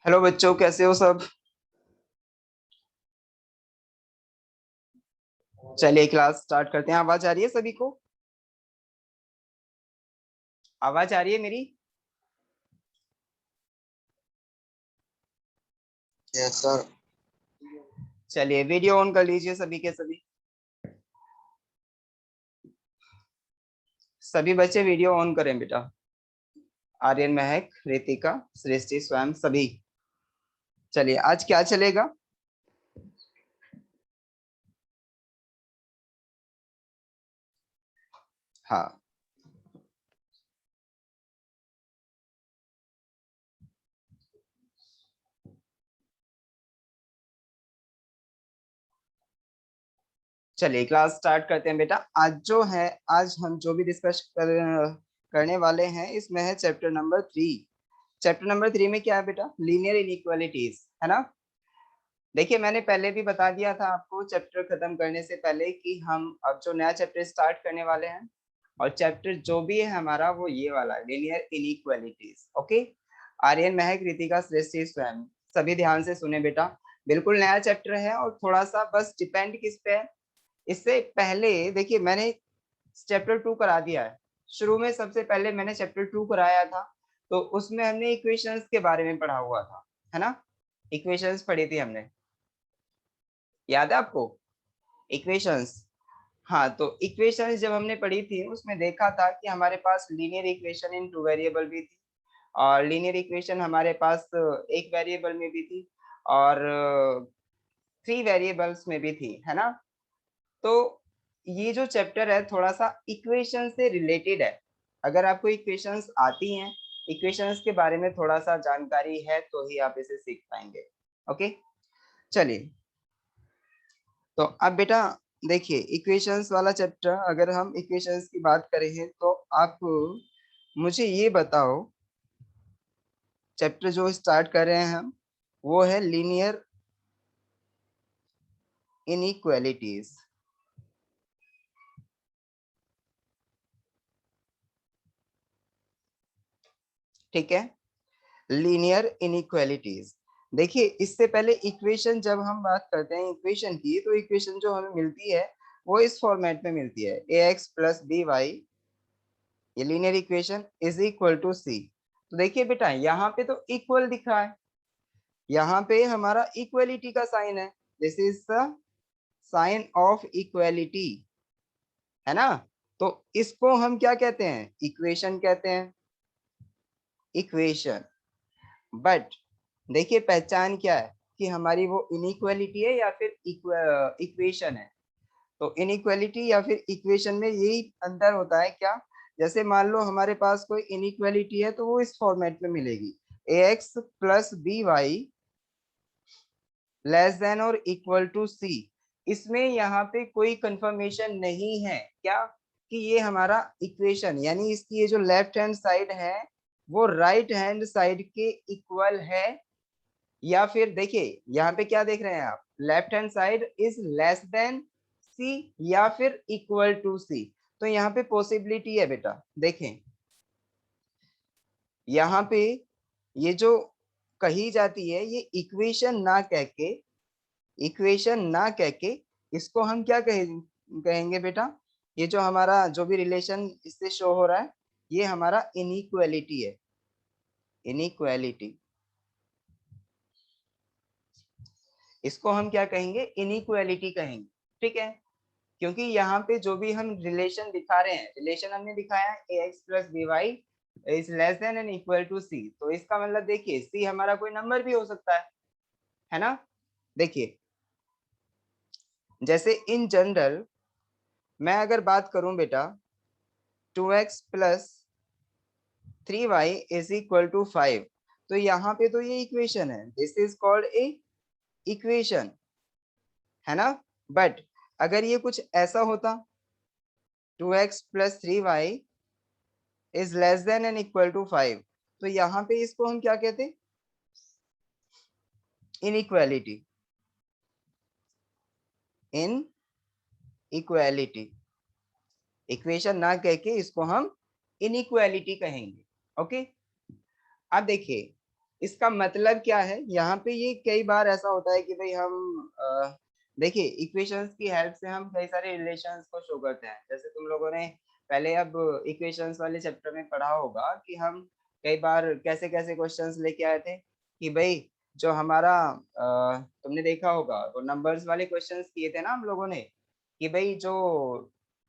Hello बच्चों, कैसे हो सब। चलिए क्लास स्टार्ट करते हैं। आवाज आ रही है सभी को? आवाज आ रही है मेरी? Yes sir. चलिए वीडियो ऑन कर लीजिए सभी के सभी। सभी बच्चे वीडियो ऑन करें बेटा। आर्यन, महक, रितिका, सृष्टि, स्वयं, सभी। चलिए आज क्या चलेगा? हाँ, चलिए क्लास स्टार्ट करते हैं बेटा। आज जो है, आज हम जो भी करने वाले हैं इसमें है चैप्टर नंबर 3। चैप्टर नंबर 3 में क्या है बेटा? लीनियर इनइक्वालिटीज, है ना। देखिए मैंने पहले भी बता दिया था आपको चैप्टर खत्म करने से पहले कि हम अब जो नया चैप्टर स्टार्ट करने वाले हैं, और चैप्टर जो भी है हमारा वो ये वाला लीनियर इनइक्वालिटीज। ओके। आर्यन, महक, रितिका, सृष्टि, स्वयं, सभी ध्यान से सुने बेटा। बिल्कुल नया चैप्टर है और थोड़ा सा बस डिपेंड किस पे है। इससे पहले देखिए मैंने चैप्टर 2 करा दिया है। शुरू में सबसे पहले मैंने चैप्टर 2 कराया था, तो उसमें हमने इक्वेशंस के बारे में पढ़ा हुआ था, है ना। इक्वेशंस पढ़ी थी हमने, याद है आपको? इक्वेशंस। हाँ, तो इक्वेशंस जब हमने पढ़ी थी उसमें देखा था कि हमारे पास linear equation in two variable भी थी, और लीनियर इक्वेशन हमारे पास एक वेरिएबल में भी थी, और थ्री वेरिएबल्स में भी थी, है ना। तो ये जो चैप्टर है थोड़ा सा इक्वेशन से रिलेटेड है। अगर आपको इक्वेशंस आती हैं, इक्वेशंस के बारे में थोड़ा सा जानकारी है तो ही आप इसे सीख पाएंगे। ओके। चलिए, तो अब बेटा देखिए इक्वेशंस वाला चैप्टर, अगर हम इक्वेशंस की बात करें तो आप मुझे ये बताओ, चैप्टर जो स्टार्ट कर रहे हैं हम वो है लीनियर इनइक्वालिटीज। ठीक है, लीनियर इनइक्वालिटीज। देखिए इससे पहले इक्वेशन, जब हम बात करते हैं इक्वेशन की, तो इक्वेशन जो हमें मिलती है वो इस फॉर्मेट में मिलती है, A X plus B Y, ये linear equation is equal to C. तो देखिए बेटा यहाँ पे तो इक्वल दिख रहा है, यहाँ पे हमारा इक्वलिटी का साइन है। This is the sign of equality, है ना। तो इसको हम क्या कहते हैं? इक्वेशन कहते हैं, इक्वेशन। बट देखिए पहचान क्या है कि हमारी वो इनइक्वालिटी है या फिर इक्वेशन है। तो इनइक्वालिटी या फिर इक्वेशन में यही अंतर होता है क्या। जैसे मान लो हमारे पास कोई इनइक्वालिटी है तो वो इस फॉर्मेट में मिलेगी, A X plus B Y less than or equal to C. इसमें यहाँ पे कोई कंफर्मेशन नहीं है क्या कि ये हमारा इक्वेशन, यानी इसकी ये जो लेफ्ट हैंड साइड है वो राइट हैंड साइड के इक्वल है, या फिर देखिए यहाँ पे क्या देख रहे हैं आप, left hand side is less than C या फिर इक्वल टू सी। तो यहाँ पे पॉसिबिलिटी है बेटा। देखें यहाँ पे ये जो कही जाती है ये इक्वेशन ना कह के इसको हम क्या कहेंगे बेटा? ये जो हमारा जो भी रिलेशन इससे शो हो रहा है ये हमारा इनइक्वालिटी है, इनइक्वालिटी। इसको हम क्या कहेंगे? इनइक्वालिटी कहेंगे। ठीक है, क्योंकि यहाँ पे जो भी हम रिलेशन दिखा रहे हैं, रिलेशन हमने दिखाया है A X plus B Y is less than and equal to C, तो इसका मतलब देखिए सी हमारा कोई नंबर भी हो सकता है ना। देखिए जैसे इन जनरल मैं अगर बात करूं बेटा, 2x plus 3y is equal to 5, तो यहाँ पे तो ये इक्वेशन है, this is called a equation, है ना। बट अगर ये कुछ ऐसा होता, 2x plus 3y is less than and equal to 5, तो यहाँ पे इसको हम क्या कहते? इनइक्वालिटी, इन इक्वालिटी। इक्वेशन ना कह के इसको हम इनइक्वालिटी कहेंगे। ओके। अब देखिए इसका मतलब क्या है, यहाँ पे ये कई बार ऐसा होता है कि भाई हम देखिए इक्वेशंस की हेल्प से हम कई सारे रिलेशंस को शो करते हैं। जैसे तुम लोगों ने पहले अब इक्वेशंस वाले चैप्टर में पढ़ा होगा कि हम कई बार कैसे कैसे क्वेश्चंस लेके आए थे कि भाई जो हमारा तुमने देखा होगा वो नंबर्स वाले क्वेश्चंस किए थे ना हम लोगों ने, कि भाई जो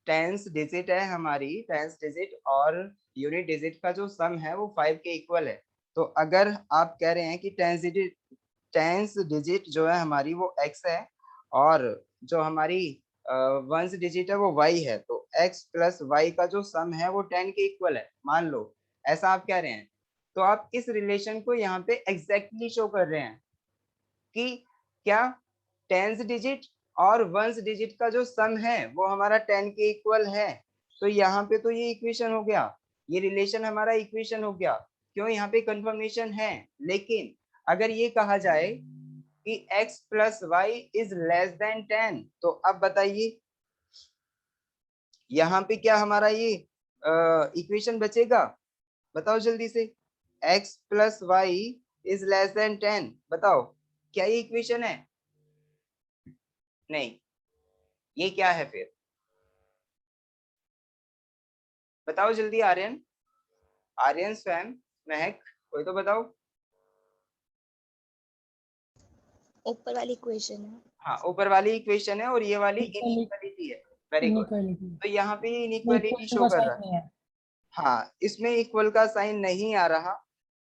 टेंस डिजिट है हमारी, टेंस डिजिट और यूनिट डिजिट का जो सम है वो 5 के इक्वल है। तो अगर आप कह रहे हैं कि टेंस डिजिट जो है हमारी वो x है और जो हमारी वंस डिजिट है वो y है, तो x प्लस y का जो सम है वो 10 के इक्वल है, मान लो ऐसा आप कह रहे हैं। तो आप इस रिलेशन को यहाँ पे एग्जैक्टली शो कर रहे हैं कि क्या टेंस डिजिट और वंस डिजिट का जो सम है वो हमारा 10 के इक्वल है। तो यहाँ पे तो ये इक्वेशन हो गया, ये रिलेशन हमारा इक्वेशन हो गया, क्यों, यहाँ पे कंफर्मेशन है। लेकिन अगर ये कहा जाए कि x plus y is less than 10, तो अब बताइए यहाँ पे क्या हमारा ये इक्वेशन बचेगा, बताओ जल्दी से। x plus y is less than 10, बताओ क्या ये इक्वेशन है? नहीं, ये क्या है फिर, बताओ जल्दी। आर्यन, आर्यन स्वयं, महक, कोई तो बताओ। ऊपर वाली इक्वेशन है। हाँ, ऊपर वाली इक्वेशन है और ये वाली इक्वली इनइक्वालिटी है। Very good. इनइक्वालिटी तो यहाँ पे ये में इनइक्वालिटी इक्वल टू शो का कर साइन रहा है। नहीं है। हाँ, इसमें इक्वल का साइन नहीं आ रहा।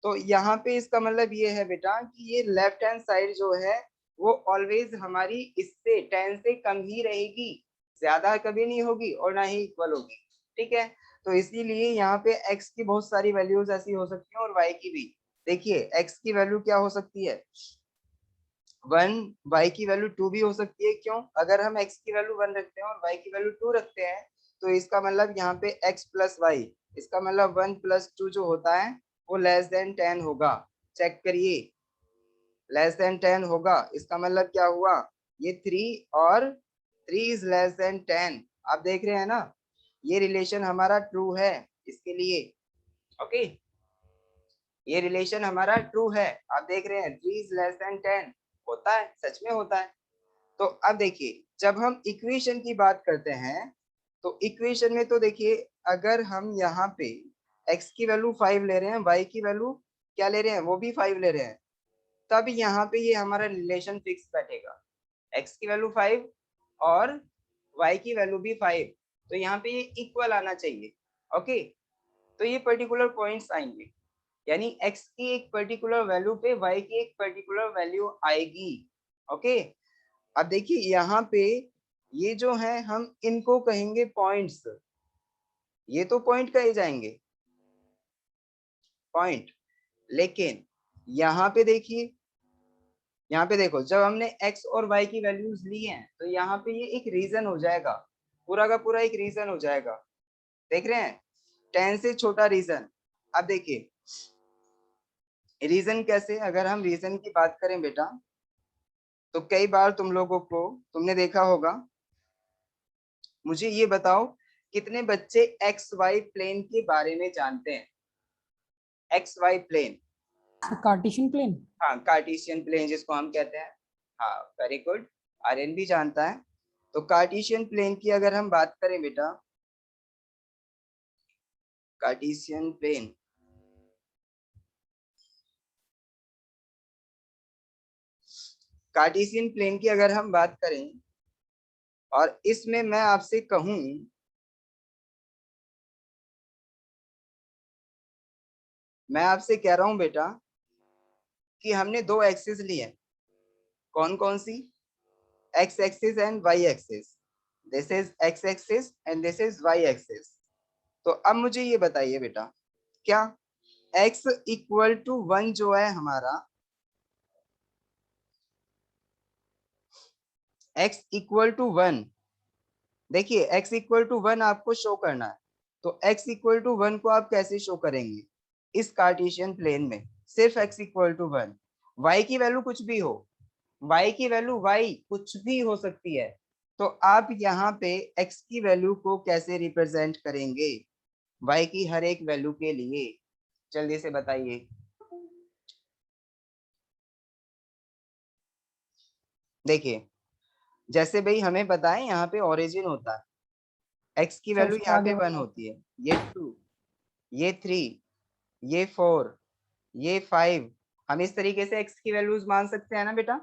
तो यहाँ पे इसका मतलब ये है बेटा कि ये लेफ्ट हैंड साइड जो है वो ऑलवेज हमारी इससे 10 से कम ही रहेगी, ज्यादा कभी नहीं होगी और ना ही इक्वल होगी। ठीक है, तो इसीलिए यहाँ पे x की बहुत सारी वैल्यूज ऐसी हो सकती है और y की भी। देखिए x की वैल्यू क्या हो सकती है, 1, y की वैल्यू 2 भी हो सकती है। क्यों, अगर हम x की वैल्यू 1 रखते हैं और y की वैल्यू 2 रखते हैं तो इसका मतलब यहाँ पे x प्लस वाई, इसका मतलब 1 प्लस 2 जो होता है वो लेस देन 10 होगा। चेक करिए, लेस देन 10 होगा, इसका मतलब क्या हुआ, ये 3 और 3 इज लेस देन 10। आप देख रहे हैं ना, ये रिलेशन हमारा ट्रू है इसके लिए। ओके, ये रिलेशन हमारा ट्रू है, आप देख रहे हैं 3 इज लेस देन 10, होता है, सच में होता है। तो अब देखिए जब हम इक्वेशन की बात करते हैं तो इक्वेशन में तो देखिए अगर हम यहाँ पे x की वैल्यू 5 ले रहे हैं, y की वैल्यू क्या ले रहे हैं, वो भी 5 ले रहे हैं, तब यहाँ पे ये हमारा रिलेशन फिक्स बैठेगा, x की वैल्यू 5 और y की वैल्यू भी 5, तो यहाँ पे ये इक्वल आना चाहिए। ओके, तो ये पर्टिकुलर पॉइंट्स आएंगे, यानी x की एक पर्टिकुलर वैल्यू पे y की एक पर्टिकुलर वैल्यू आएगी। ओके, अब देखिए यहाँ पे ये जो है हम इनको कहेंगे पॉइंट्स, ये तो पॉइंट कहे जाएंगे, पॉइंट। लेकिन यहाँ पे देखिए, यहाँ पे देखो जब हमने x और y की वैल्यूज ली हैं तो यहाँ पे ये एक रीजन हो जाएगा, पूरा का पूरा एक रीजन हो जाएगा। देख रहे हैं, 10 से छोटा रीजन। अब देखिए रीजन कैसे, अगर हम रीजन की बात करें बेटा तो कई बार तुम लोगों को, तुमने देखा होगा, मुझे ये बताओ कितने बच्चे एक्स वाई प्लेन के बारे में जानते हैं, x y plane. Cartesian plane. हाँ, कार्टेशियन प्लेन जिसको हम कहते हैं। हाँ, वेरी गुड, आर्यन भी जानता है। तो कार्टेशियन प्लेन की अगर हम बात करें बेटा, कार्टेशियन प्लेन, कार्टेशियन प्लेन की अगर हम बात करें और इसमें मैं आपसे कहूं, मैं आपसे कह रहा हूं बेटा कि हमने दो एक्सिस लिए, कौन कौन सी, X axis and Y axis. This is X axis and this is Y axis. तो अब मुझे ये बताइए बेटा, क्या x इक्वल टू 1 जो है हमारा, x इक्वल टू 1, देखिए x इक्वल टू 1 आपको शो करना है। तो x इक्वल टू 1 को आप कैसे शो करेंगे इस कार्टेशियन प्लेन में, सिर्फ x इक्वल टू 1, y की वैल्यू कुछ भी हो, y की वैल्यू y कुछ भी हो सकती है। तो आप यहाँ पे x की वैल्यू को कैसे रिप्रेजेंट करेंगे y की हर एक वैल्यू के लिए, जल्दी से बताइए। देखिए जैसे भाई हमें पता है यहाँ पे ओरिजिन होता है, x की तो वैल्यू उसके यहाँ आगे पे 1 होती है, ये 2, ये 3, ये 4, ये 5, हम इस तरीके से x की वैल्यूज मान सकते हैं ना बेटा।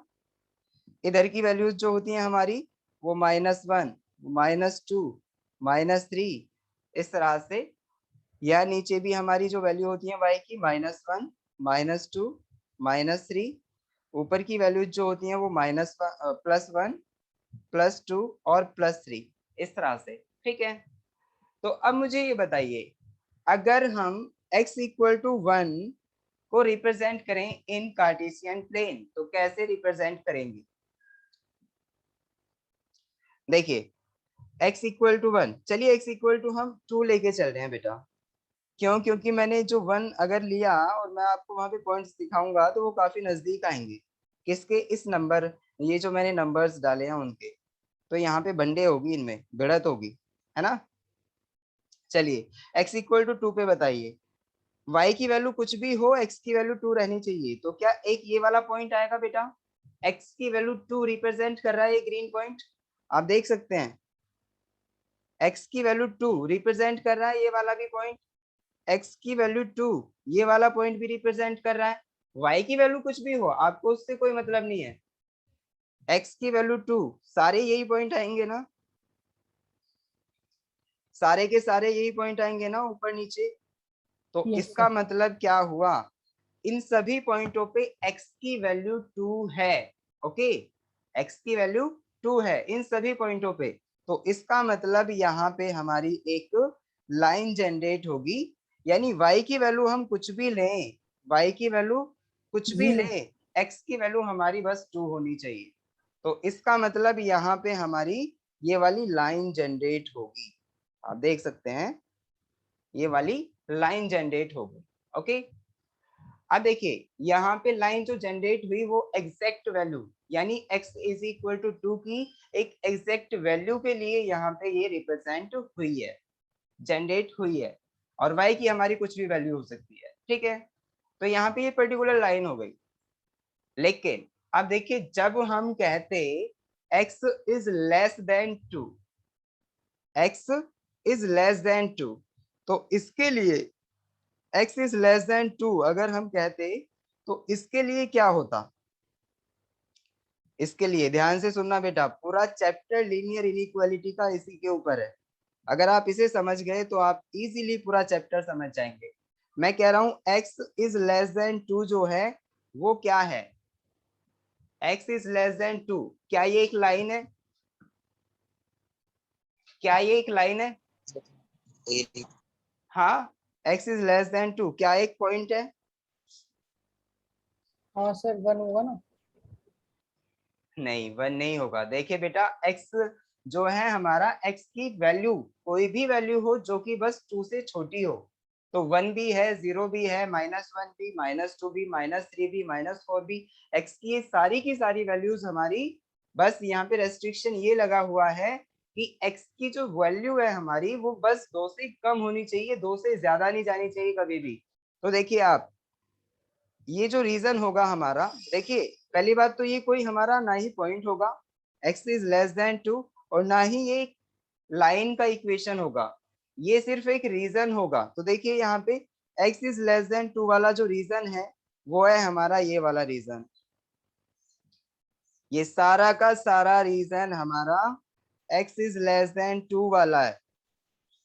इधर की वैल्यूज जो होती हैं हमारी वो -1, -2, -3, इस तरह से, या नीचे भी हमारी जो वैल्यू होती है y की -1, -2, -3, ऊपर की वैल्यूज जो होती हैं वो +1, +2 और +3, इस तरह से। ठीक है, तो अब मुझे ये बताइए, अगर हम x इक्वल टू 1 को रिप्रेजेंट करें इन कार्टेशियन प्लेन तो कैसे रिप्रेजेंट करेंगे। देखिए x इक्वल टू 1, चलिए x इक्वल टू हम 2 लेके चल रहे हैं बेटा। क्यों? क्योंकि मैंने जो 1 अगर लिया और मैं आपको वहां पे पॉइंट्स दिखाऊंगा तो वो काफी नजदीक आएंगे किसके, इस नंबर, ये जो मैंने नंबर्स डाले हैं उनके, तो यहाँ पे बंडे होगी, इनमें भिड़त होगी, है ना। चलिए x इक्वल टू 2 पे बताइए, y की वैल्यू कुछ भी हो, x की वैल्यू 2 रहनी चाहिए, तो क्या एक ये वाला पॉइंट आएगा बेटा, x की वैल्यू 2 रिप्रेजेंट कर रहा है ये ग्रीन पॉइंट, आप देख सकते हैं x की वैल्यू 2 रिप्रेजेंट कर रहा है ये वाला भी पॉइंट, x की वैल्यू 2 ये वाला पॉइंट भी रिप्रेजेंट कर रहा है, y की वैल्यू कुछ भी हो आपको उससे कोई मतलब नहीं है, x की वैल्यू 2 सारे यही पॉइंट आएंगे ना, सारे के सारे यही पॉइंट आएंगे ना ऊपर नीचे। तो यस इसका सर। मतलब क्या हुआ, इन सभी पॉइंटों पे x की वैल्यू 2 है। ओके, x की वैल्यू 2 है इन सभी पॉइंटों पे, तो इसका मतलब यहाँ पे हमारी एक लाइन जनरेट होगी, यानी y की वैल्यू हम कुछ भी लें, y की वैल्यू कुछ भी 0। लें, x की वैल्यू हमारी बस 2 होनी चाहिए, तो इसका मतलब यहाँ पे हमारी ये वाली लाइन जनरेट होगी, आप देख सकते हैं ये वाली लाइन जनरेट हो गई। ओके, अब देखिए यहाँ पे लाइन जो जनरेट हुई वो एग्जैक्ट वैल्यू, यानी x इज इक्वल टू 2 की एक एग्जैक्ट वैल्यू के लिए यहाँ पे ये रिप्रेजेंट हुई है, जनरेट हुई है, और y की हमारी कुछ भी वैल्यू हो सकती है। ठीक है, तो यहाँ पे ये पर्टिकुलर लाइन हो गई। लेकिन अब देखिए जब हम कहते x is less than 2, x is less than 2, तो इसके लिए x इज लेस देन 2 अगर हम कहते तो इसके लिए क्या होता, इसके लिए ध्यान से सुनना बेटा, पूरा चैप्टर लीनियर इनइक्वालिटी का इसी के ऊपर है, अगर आप इसे समझ गए तो आप इजीली पूरा चैप्टर समझ जाएंगे। मैं कह रहा हूं x इज लेस देन 2 जो है वो क्या है, x इज लेस देन 2, क्या ये एक लाइन है, क्या ये एक लाइन है, हाँ, x इज लेस देन 2 क्या एक पॉइंट है, हाँ सर 1 होगा ना। नहीं 1 नहीं होगा। देखिए बेटा x जो है हमारा, x की वैल्यू कोई भी वैल्यू हो जो कि बस 2 से छोटी हो, तो 1 भी है, 0 भी है, -1 भी, -2 भी, -3 भी, -4 भी, x की सारी वैल्यूज हमारी, बस यहाँ पे रेस्ट्रिक्शन ये लगा हुआ है कि x की जो वैल्यू है हमारी वो बस 2 से कम होनी चाहिए, 2 से ज्यादा नहीं जानी चाहिए कभी भी। तो देखिए आप, ये जो रीजन होगा हमारा, देखिए पहली बात तो ये कोई हमारा ना ही पॉइंट होगा x इज लेस देन 2, और ना ही ये लाइन का इक्वेशन होगा, ये सिर्फ एक रीजन होगा। तो देखिए यहाँ पे x इज लेस देन 2 वाला जो रीजन है वो है हमारा ये वाला रीजन, ये सारा का सारा रीजन हमारा x इज लेस देन 2 वाला है।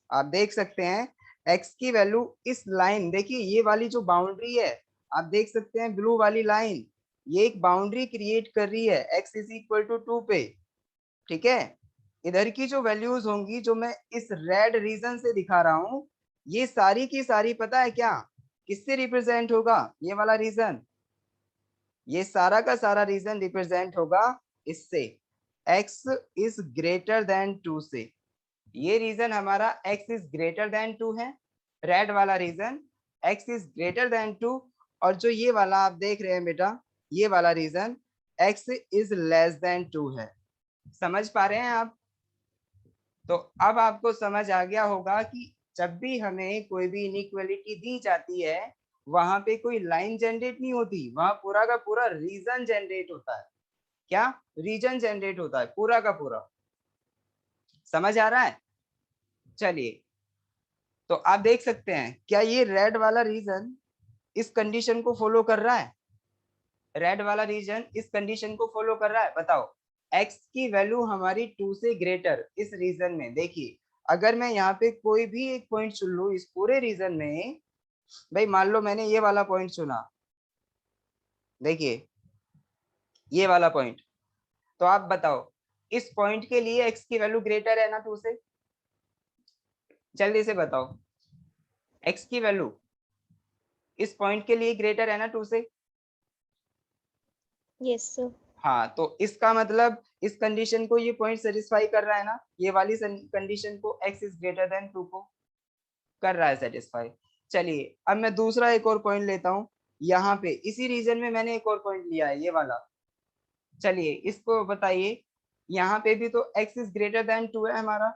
आप देख सकते हैं x की वैल्यू इस लाइन, देखिए ये वाली जो बाउंड्री है, आप देख सकते हैं ब्लू वाली लाइन, ये एक बाउंड्री क्रिएट कर रही है x इज इक्वल टू 2 पे। ठीक है, इधर की जो वैल्यूज होंगी जो मैं इस रेड रीजन से दिखा रहा हूं, ये सारी की सारी पता है क्या किससे रिप्रेजेंट होगा, ये वाला रीजन, ये सारा का सारा रीजन रिप्रेजेंट होगा इससे, x इज ग्रेटर देन 2 से, ये रीजन हमारा x इज ग्रेटर देन 2 है, रेड वाला region x is greater than 2, और जो ये वाला आप देख रहे हैं बेटा ये वाला region x is less than 2 है। समझ पा रहे हैं आप? तो अब आपको समझ आ गया होगा कि जब भी हमें कोई भी इनइक्वालिटी दी जाती है वहां पे कोई लाइन जनरेट नहीं होती, वहां पूरा का पूरा रीजन जनरेट होता है। क्या रीजन जनरेट होता है पूरा का पूरा। समझ आ रहा है? चलिए, तो आप देख सकते हैं क्या ये रेड वाला रीजन इस कंडीशन को फॉलो कर रहा है? रेड वाला रीजन इस कंडीशन को फॉलो कर रहा है? बताओ, x की वैल्यू हमारी 2 से ग्रेटर इस रीजन में। देखिए, अगर मैं यहाँ पे कोई भी एक पॉइंट चुन लूं इस पूरे रीजन में, भाई मान लो मैंने ये वाला पॉइंट चुना, देखिए ये वाला पॉइंट, तो आप बताओ इस पॉइंट के लिए x की वैल्यू ग्रेटर है ना 2 से? जल्दी से बताओ, x की वैल्यू इस पॉइंट के लिए ग्रेटर है ना 2 से? Yes, sir. हाँ, तो इसका मतलब इस कंडीशन को ये पॉइंट सेटिस्फाई कर रहा है ना, ये वाली कंडीशन को x इज ग्रेटर देन 2 को कर रहा है सेटिस्फाई। चलिए, अब मैं दूसरा एक और पॉइंट लेता हूँ, यहाँ पे इसी रीजन में मैंने एक और पॉइंट लिया है, ये वाला। चलिए इसको बताइए, यहाँ पे भी तो x इज ग्रेटर देन 2 है हमारा,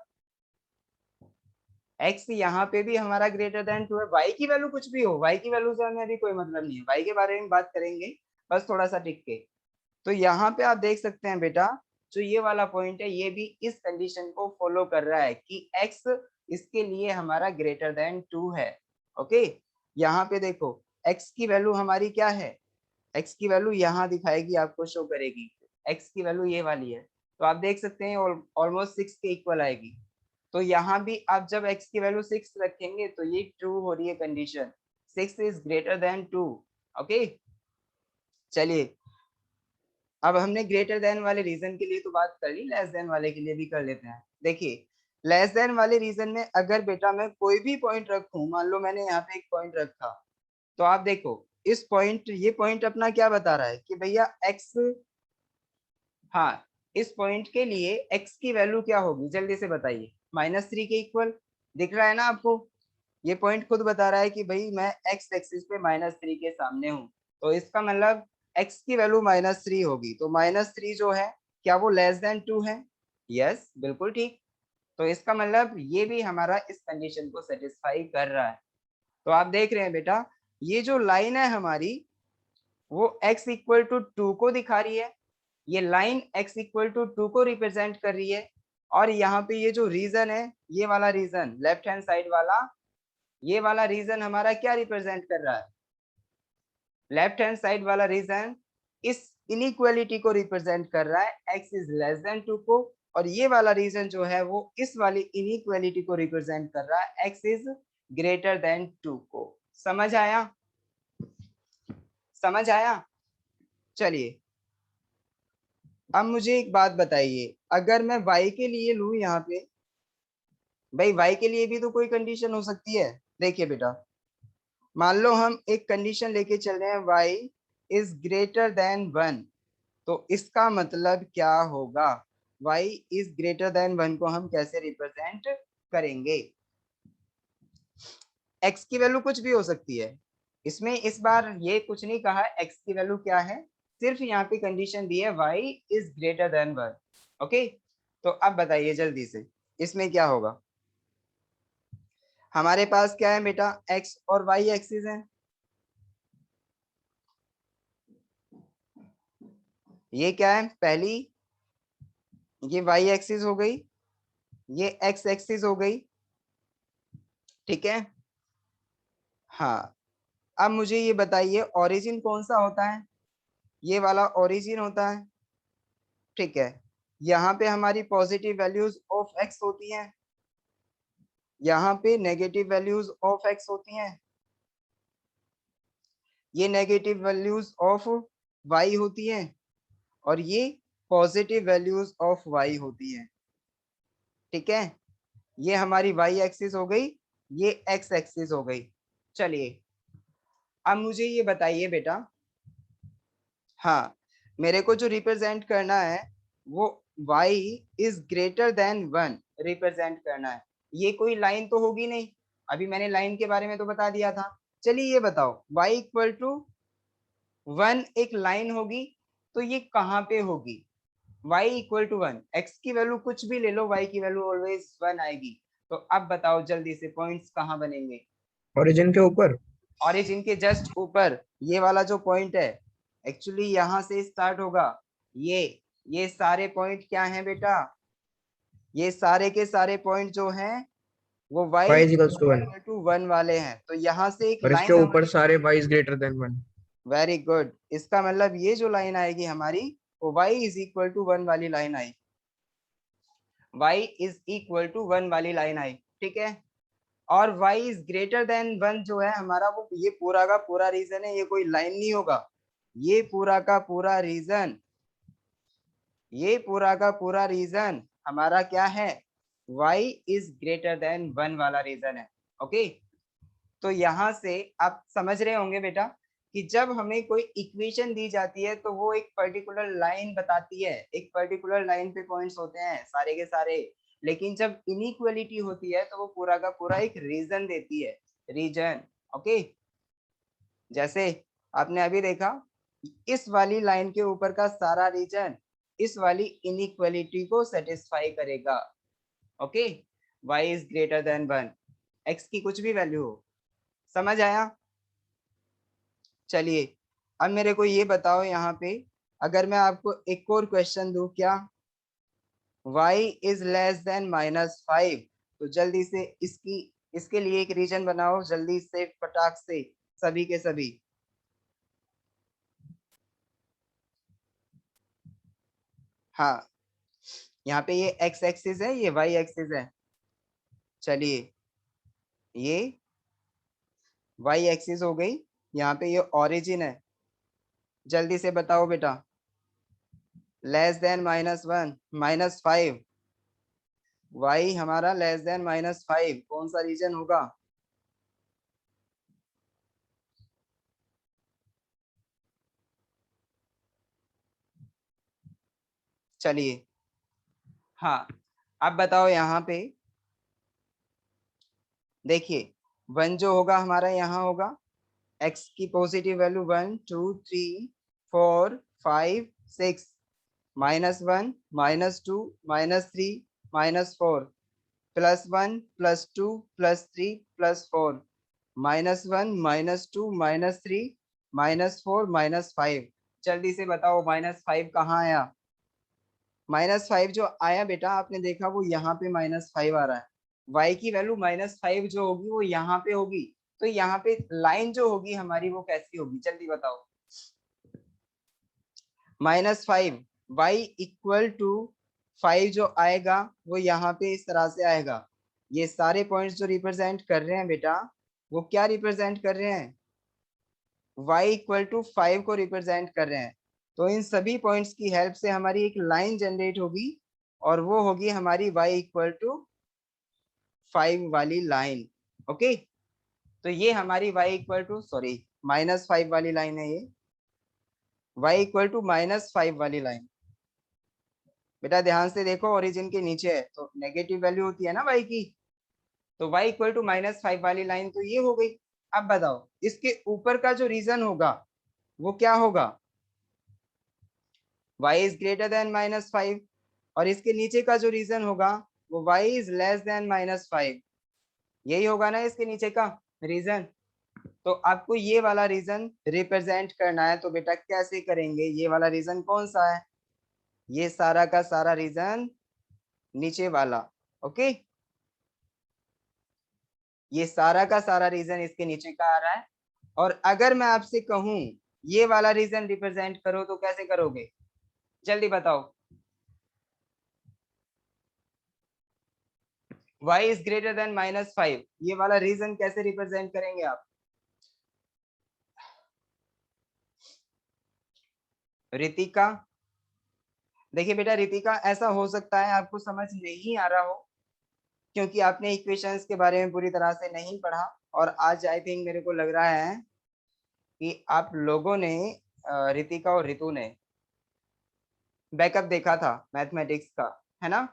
x यहाँ पे भी हमारा ग्रेटर देन 2 है। y की वैल्यू कुछ भी हो, y की वैल्यू से हमें अभी कोई मतलब नहीं है, y के बारे में बात करेंगे बस थोड़ा सा टिक के। तो यहाँ पे आप देख सकते हैं बेटा, जो ये वाला पॉइंट है ये भी इस कंडीशन को फॉलो कर रहा है कि x इसके लिए हमारा ग्रेटर देन 2 है। ओके, यहाँ पे देखो x की वैल्यू हमारी क्या है, x की वैल्यू यहाँ दिखाएगी, आपको शो करेगी, x की वैल्यू ये वाली है। तो आप देख सकते हैं ऑलमोस्ट 6 के इक्वल आएगी। तो यहाँ भी आप जब x की वैल्यू 6 रखेंगे तो ये ट्रू हो रही है condition, 6 is greater than 2। Okay, चलिए अब हमने ग्रेटर देन वाले रीजन के लिए तो बात कर ली, लेस देन वाले के लिए भी कर लेते हैं। देखिए, लेस देन वाले रीजन में अगर बेटा मैं कोई भी पॉइंट रखूं, मान लो मैंने यहाँ पे एक पॉइंट रखा, तो आप देखो इस पॉइंट, ये पॉइंट अपना क्या बता रहा है कि भैया x, हाँ इस पॉइंट के लिए x की वैल्यू क्या होगी, जल्दी से बताइए, -3 के इक्वल दिख रहा है ना आपको? ये पॉइंट खुद बता रहा है कि भाई मैं x एक्सिस पे -3 के सामने हूँ, तो इसका मतलब x की वैल्यू -3 होगी। तो -3 जो है क्या वो लेस देन 2 है? यस, बिल्कुल ठीक। तो इसका मतलब ये भी हमारा इस कंडीशन को सेटिस्फाई कर रहा है। तो आप देख रहे हैं बेटा, ये जो लाइन है हमारी वो x इक्वल टू 2 को दिखा रही है, ये लाइन x इक्वल टू 2 को रिप्रेजेंट कर रही है। और यहाँ पे ये जो रीजन है, ये वाला रीजन लेफ्ट हैंड साइड वाला, ये वाला रीजन हमारा क्या रिप्रेजेंट कर रहा है? लेफ्ट हैंड साइड वाला रीजन इस इनइक्वालिटी को रिप्रेजेंट कर रहा है, x इज लेस देन 2 को, और ये वाला रीजन जो है वो इस वाली इनइक्वालिटी को रिप्रेजेंट कर रहा है, x इज ग्रेटर देन 2 को। समझ आया? समझ आया? चलिए अब मुझे एक बात बताइए, अगर मैं y के लिए लूं यहाँ पे, भाई y के लिए भी तो कोई कंडीशन हो सकती है। देखिए बेटा, मान लो हम एक कंडीशन लेके चल रहे हैं y इज ग्रेटर देन 1, तो इसका मतलब क्या होगा, y इज ग्रेटर देन 1 को हम कैसे रिप्रेजेंट करेंगे? x की वैल्यू कुछ भी हो सकती है, इसमें इस बार ये कुछ नहीं कहा x की वैल्यू क्या है, सिर्फ यहाँ पे कंडीशन दी है y is greater than 1। Okay, तो अब बताइए जल्दी से इसमें क्या होगा? हमारे पास क्या है बेटा, x और y एक्सिस है, ये क्या है पहली, ये y एक्सिस हो गई, ये x एक्सिस हो गई, ठीक है। हाँ, अब मुझे ये बताइए ओरिजिन कौन सा होता है? ये वाला ओरिजिन होता है, ठीक है। यहाँ पे हमारी पॉजिटिव वैल्यूज ऑफ x होती हैं, यहाँ पे नेगेटिव वैल्यूज ऑफ x होती हैं, ये नेगेटिव वैल्यूज ऑफ y होती हैं, और ये पॉजिटिव वैल्यूज ऑफ y होती हैं, ठीक है। ये हमारी y एक्सिस हो गई, ये x एक्सिस हो गई। चलिए अब मुझे ये बताइए बेटा, हाँ मेरे को जो रिप्रेजेंट करना है वो y is greater than 1 represent करना है। ये कोई लाइन तो होगी नहीं, अभी मैंने लाइन के बारे में तो बता दिया था। चलिए ये बताओ y इक्वल टू 1 एक लाइन होगी, तो ये कहाँ पे होगी? y इक्वल टू 1, x की वैल्यू कुछ भी ले लो, y की वैल्यू ऑलवेज 1 आएगी। तो अब बताओ जल्दी से पॉइंट्स कहाँ बनेंगे? ओरिजिन के ऊपर, ओरिजिन के जस्ट ऊपर, ये वाला जो पॉइंट है एक्चुअली यहाँ से स्टार्ट होगा, ये ये सारे पॉइंट क्या हैं बेटा, ये सारे के सारे पॉइंट जो हैं वो y y is equals to 1 equal to 1 वाले हैं। तो यहाँ से एक और इसके लाइन ऊपर हमारी, सारे y is greater than 1। Very good, इसका मतलब ये जो लाइन आएगी हमारी वो y इज इक्वल टू 1 वाली लाइन आई, y इज इक्वल टू 1 वाली लाइन आई, ठीक है। और y इज ग्रेटर देन 1 जो है हमारा, वो ये पूरा का पूरा रीजन है, ये कोई लाइन नहीं होगा, ये पूरा का पूरा रीजन, ये पूरा का पूरा रीजन हमारा क्या है, y इज ग्रेटर देन 1 वाला रीजन है। ओके, तो यहाँ से आप समझ रहे होंगे बेटा कि जब हमें कोई इक्वेशन दी जाती है तो वो एक पर्टिकुलर लाइन बताती है, एक पर्टिकुलर लाइन पे पॉइंट्स होते हैं सारे के सारे, लेकिन जब इनइक्वालिटी होती है तो वो पूरा का पूरा एक रीजन देती है, रीजन। ओके, जैसे आपने अभी देखा, इस वाली लाइन के ऊपर का सारा रीजन इस वाली इनइक्वालिटी को सेटिस्फाई करेगा। Okay, y is greater than 1, x की कुछ भी वैल्यू हो, समझ आया। चलिए अब मेरे को ये बताओ, यहाँ पे अगर मैं आपको एक और क्वेश्चन दूं, क्या y इज लेस देन -5, तो जल्दी से इसके लिए एक रीजन बनाओ, जल्दी से फटाक से सभी के सभी। हाँ, यहाँ पे ये x एक्सिस है, ये y एक्सिस है। चलिए ये y एक्सिस हो गई, यहाँ पे ये ओरिजिन है, जल्दी से बताओ बेटा। लेस देन -1 -5, y हमारा लेस देन -5, कौन सा रीजन होगा? चलिए हाँ, अब बताओ यहाँ पे देखिए, 1 जो होगा हमारा यहाँ होगा, x की पॉजिटिव वैल्यू 1 2 3 4 5 6, -1 -2 -3 -4, +1 +2 +3 +4, -1 -2 -3 -4 -5। जल्दी से बताओ -5 कहाँ आया? -5 जो आया बेटा, आपने देखा वो यहाँ पे -5 आ रहा है, y की वैल्यू -5 जो होगी वो यहाँ पे होगी, तो यहाँ पे लाइन जो होगी हमारी वो कैसी होगी, जल्दी बताओ। -5 y इक्वल टू 5 जो आएगा वो यहाँ पे इस तरह से आएगा। ये सारे पॉइंट्स जो रिप्रेजेंट कर रहे हैं बेटा, वो क्या रिप्रेजेंट कर रहे हैं? y इक्वल टू 5 को रिप्रेजेंट कर रहे हैं। तो इन सभी पॉइंट्स की हेल्प से हमारी एक लाइन जनरेट होगी, और वो होगी हमारी y इक्वल टू 5 वाली लाइन। ओके, तो ये हमारी y इक्वल टू -5 वाली लाइन है, ये y इक्वल टू -5 वाली लाइन। बेटा ध्यान से देखो, ओरिजिन के नीचे है तो नेगेटिव वैल्यू होती है ना y की, तो y इक्वल टू -5 वाली लाइन तो ये हो गई। अब बताओ इसके ऊपर का जो रीजन होगा वो क्या होगा? y इज ग्रेटर देन -5, और इसके नीचे का जो रीजन होगा वो y इज लेस देन -5, यही होगा ना इसके नीचे का रीजन। तो आपको ये वाला रीजन रिप्रेजेंट करना है, तो बेटा कैसे करेंगे? ये वाला रीजन कौन सा है? ये सारा का सारा रीजन नीचे वाला। ओके, ये सारा का सारा रीजन इसके नीचे का आ रहा है, और अगर मैं आपसे कहूं ये वाला रीजन रिप्रेजेंट करो तो कैसे करोगे, जल्दी बताओ। y इज ग्रेटर देन -5, ये वाला रीजन कैसे रिप्रेजेंट करेंगे आप? रितिका, देखिए बेटा रितिका, ऐसा हो सकता है आपको समझ नहीं आ रहा हो क्योंकि आपने इक्वेशंस के बारे में पूरी तरह से नहीं पढ़ा, और आज आई थिंक मेरे को लग रहा है कि आप लोगों ने रितिका और रितु ने बैकअप देखा था मैथमेटिक्स का, है ना?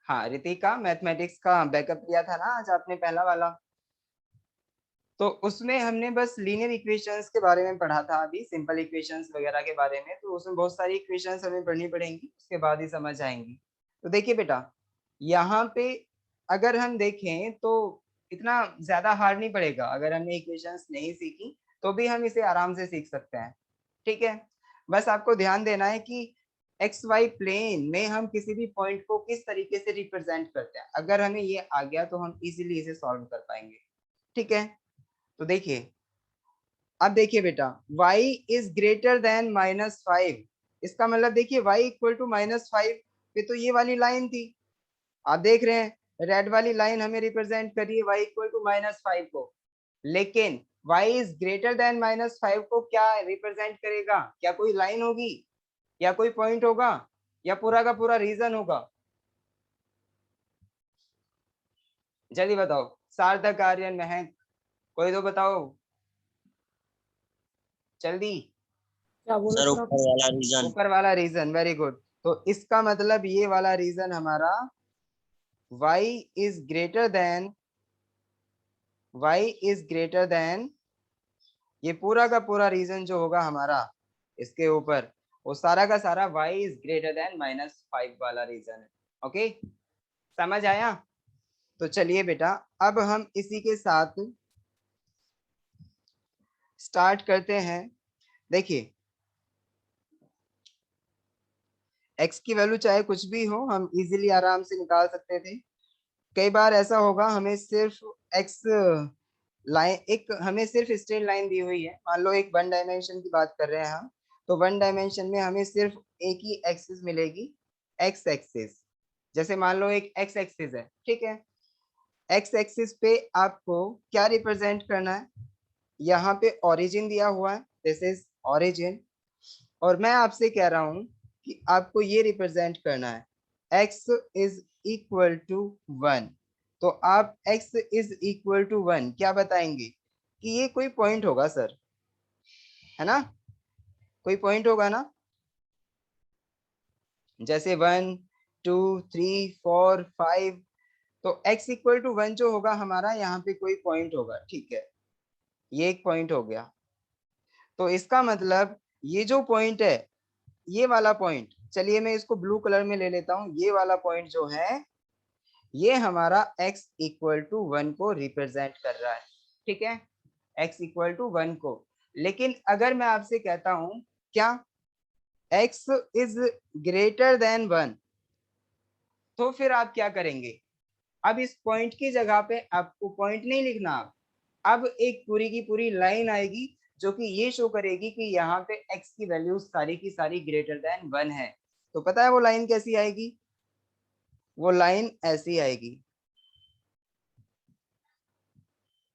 हाँ, रितिका मैथमेटिक्स का बैकअप लिया था ना आज आपने, पहला वाला। तो उसमें हमने बस लीनियर इक्वेशंस के बारे में पढ़ा था, अभी सिंपल इक्वेशंस वगैरह के बारे में, तो उसमें बहुत सारी इक्वेशंस हमें पढ़नी पड़ेंगी, उसके बाद ही समझ आएंगी। तो देखिए बेटा, यहाँ पे अगर हम देखें तो इतना ज्यादा हार्ड नहीं पड़ेगा, अगर हमने इक्वेशंस नहीं सीखी तो भी हम इसे आराम से सीख सकते हैं। ठीक है, बस आपको ध्यान देना है कि एक्स वाई प्लेन में हम किसी भी पॉइंट को किस तरीके से रिप्रेजेंट करते हैं। अगर हमें ये आ गया तो हम इजीली इसे सॉल्व कर पाएंगे। ठीक है, तो देखिए, अब देखिए बेटा, y इज ग्रेटर देन -5, इसका मतलब देखिए y इक्वल टू -5 पे तो ये वाली लाइन थी, आप देख रहे हैं रेड वाली लाइन हमें रिप्रेजेंट कर रही है y इक्वल टू -5 को, लेकिन y इज ग्रेटर देन -5 को क्या रिप्रेजेंट करेगा? क्या कोई लाइन होगी या कोई पॉइंट होगा या पूरा का पूरा रीजन होगा? जल्दी बताओ, सार्थक, आर्यन, महक, कोई तो बताओ जल्दी। क्या बोला सर सर ऊपर आपने? वाला रीजन। ऊपर वाला रीजन, वेरी गुड। तो इसका मतलब ये वाला रीजन हमारा y इज ग्रेटर देन ये पूरा का पूरा रीजन जो होगा हमारा इसके ऊपर, वो सारा का सारा y इज ग्रेटर देन -5 वाला रीजन है। ओके, समझ आया? तो चलिए बेटा, अब हम इसी के साथ स्टार्ट करते हैं। देखिए, x की वैल्यू चाहे कुछ भी हो, हम इजीली आराम से निकाल सकते थे। कई बार ऐसा होगा हमें सिर्फ x लाइन, एक हमें सिर्फ स्ट्रेट लाइन दी हुई है, मान लो एक वन डायमेंशन की बात कर रहे हैं हम, तो वन डायमेंशन में हमें सिर्फ एक ही एक्सिस मिलेगी, एक्स एक्सिस। जैसे मान लो एक एक्स एक्सिस है, ठीक है, एक्स एक्सिस पे आपको क्या रिप्रेजेंट करना है? यहाँ पे ओरिजिन दिया हुआ है, दिस इज ओरिजिन, और मैं आपसे कह रहा हूं कि आपको ये रिप्रेजेंट करना है x इज इक्वल टू 1। तो आप x इज इक्वल टू 1 क्या बताएंगे? कि ये कोई पॉइंट होगा सर, है ना, कोई पॉइंट होगा ना, जैसे 1 2 3 4 5, तो x इक्वल टू 1 जो होगा हमारा, यहाँ पे कोई पॉइंट होगा। ठीक है, ये एक पॉइंट हो गया। तो इसका मतलब ये जो पॉइंट है, ये वाला पॉइंट, चलिए मैं इसको ब्लू कलर में ले लेता हूँ, ये वाला पॉइंट जो है ये हमारा x इक्वल टू 1 को रिप्रेजेंट कर रहा है। ठीक है, x इक्वल टू 1 को। लेकिन अगर मैं आपसे कहता हूं क्या x इज ग्रेटर देन 1, तो फिर आप क्या करेंगे? अब इस पॉइंट की जगह पे आपको पॉइंट नहीं लिखना, अब एक पूरी की पूरी लाइन आएगी जो कि ये शो करेगी कि यहाँ पे x की वैल्यू सारी की सारी ग्रेटर देन 1 है। तो पता है वो लाइन कैसी आएगी? वो लाइन ऐसी आएगी,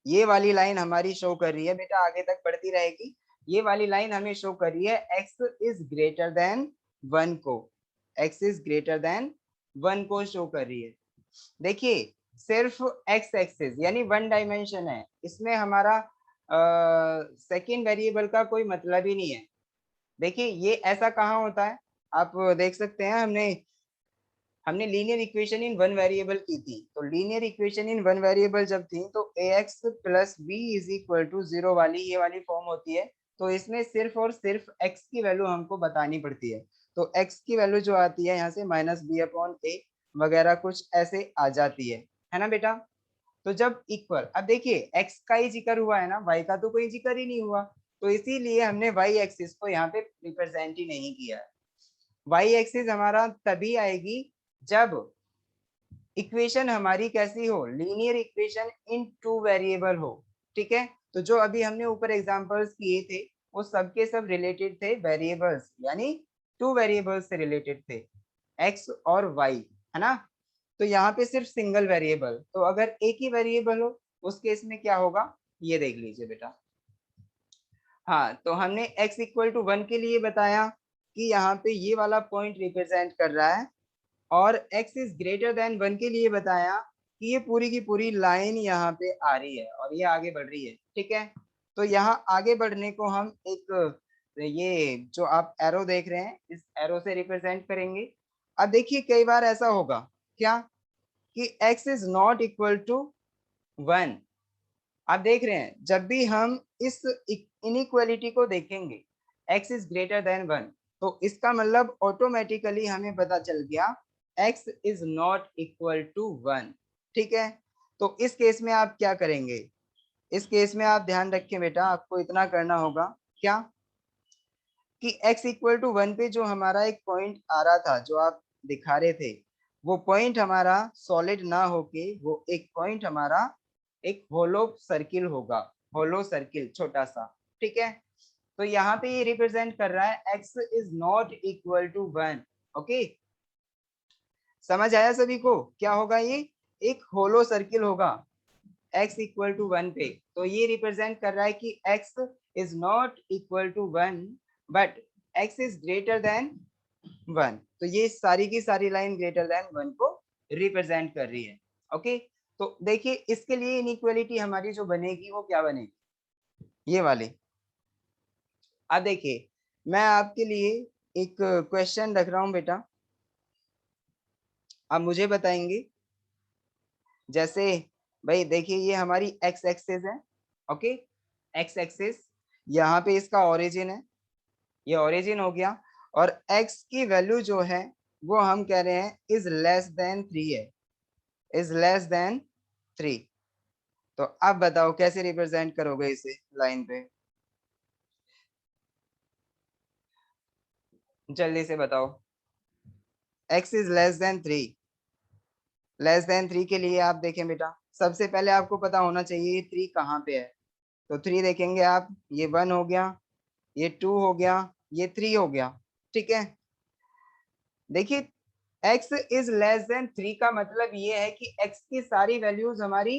ये वाली लाइन हमारी शो कर रही है बेटा, आगे तक बढ़ती रहेगी। ये वाली लाइन हमें शो कर रही है x इज ग्रेटर देन 1 को, x इज ग्रेटर देन 1 को शो कर रही है। देखिए, सिर्फ x एक्सिस यानी वन डायमेंशन है, इसमें हमारा सेकेंड वेरिएबल का कोई मतलब ही नहीं है। देखिए, ये ऐसा कहाँ होता है, आप देख सकते हैं, हमने linear equation in one variable की थी। तो linear equation in one variable जब थी तो ax plus b is equal to 0 वाली ये वाली फॉर्म होती है। तो इसमें सिर्फ और सिर्फ x की वैल्यू हमको बतानी पड़ती है। तो x की वैल्यू जो आती है यहाँ से -b/a वगैरह कुछ ऐसे आ जाती है ना बेटा? तो जब इक्वल, अब देखिए x का ही जिक्र हुआ है ना, y का तो कोई जिक्र ही नहीं हुआ, तो इसीलिए हमने y एक्सिस को यहाँ पे रिप्रेजेंट ही नहीं किया है। y एक्सिस हमारा तभी आएगी जब इक्वेशन हमारी कैसी हो, linear equation in two variable हो। ठीक है, तो जो अभी हमने ऊपर एग्जांपल्स किए थे वो सबके सब रिलेटेड थे वेरिएबल्स, यानी टू वेरिएबल्स से रिलेटेड थे, x और y, है ना? तो यहाँ पे सिर्फ सिंगल वेरिएबल, तो अगर एक ही वेरिएबल हो उस केस में क्या होगा, ये देख लीजिए बेटा। हाँ, तो हमने x इक्वल टू 1 के लिए बताया कि यहाँ पे ये वाला पॉइंट रिप्रेजेंट कर रहा है, और x इज ग्रेटर देन 1 के लिए बताया कि ये पूरी की पूरी लाइन यहाँ पे आ रही है और ये आगे बढ़ रही है। ठीक है, तो यहाँ आगे बढ़ने को हम एक, ये जो आप एरो देख रहे हैं इस एरो से रिप्रेजेंट करेंगे। अब देखिए, कई बार ऐसा होगा क्या कि x is not equal to 1। आप देख रहे हैं जब भी हम इस इनइक्वालिटी को देखेंगे x इज ग्रेटर देन 1, तो इसका मतलब ऑटोमेटिकली हमें पता चल गया x is not equal to 1। ठीक है, तो इस केस में आप क्या करेंगे? इस केस में आप ध्यान रखें बेटा, आपको इतना करना होगा क्या, कि x इक्वल टू 1 पे जो हमारा एक पॉइंट आ रहा था, जो आप दिखा रहे थे, वो पॉइंट हमारा सॉलिड ना होके वो एक पॉइंट हमारा एक होलो सर्किल होगा, होलो सर्किल छोटा सा, ठीक है। तो यहाँ पे ये रिप्रेजेंट कर रहा है x is not equal to 1। Okay, समझ आया सभी को? क्या होगा ये? एक होलो सर्किल होगा x इक्वल टू 1 पे। तो ये रिप्रेजेंट कर रहा है कि x is not equal to 1 but x is greater than 1। तो ये सारी की सारी लाइन ग्रेटर देन 1 को रिप्रेजेंट कर रही है। ओके, तो देखिए इसके लिए इनइक्वालिटी हमारी जो बनेगी वो क्या बनेगी, ये वाली। अब देखिए मैं आपके लिए एक क्वेश्चन रख रहा हूं बेटा, आप मुझे बताएंगे। जैसे भाई देखिए ये हमारी एक्स एक्सिस है, ओके, एक्स एक्सिस, यहाँ पे इसका ओरिजिन है, ये ओरिजिन हो गया, और x की वैल्यू जो है वो हम कह रहे हैं इज लेस देन 3 है, इज लेस देन 3। तो अब बताओ कैसे रिप्रेजेंट करोगे इसे लाइन पे, जल्दी से बताओ। x is less than 3, less than 3 के लिए आप देखें बेटा, सबसे पहले आपको पता होना चाहिए 3 कहाँ पे है। तो 3 देखेंगे आप, ये 1 हो गया, ये 2 हो गया, ये 3 हो गया, ठीक है। देखिए x इज लेस देन 3 का मतलब ये है कि x की सारी वैल्यूज हमारी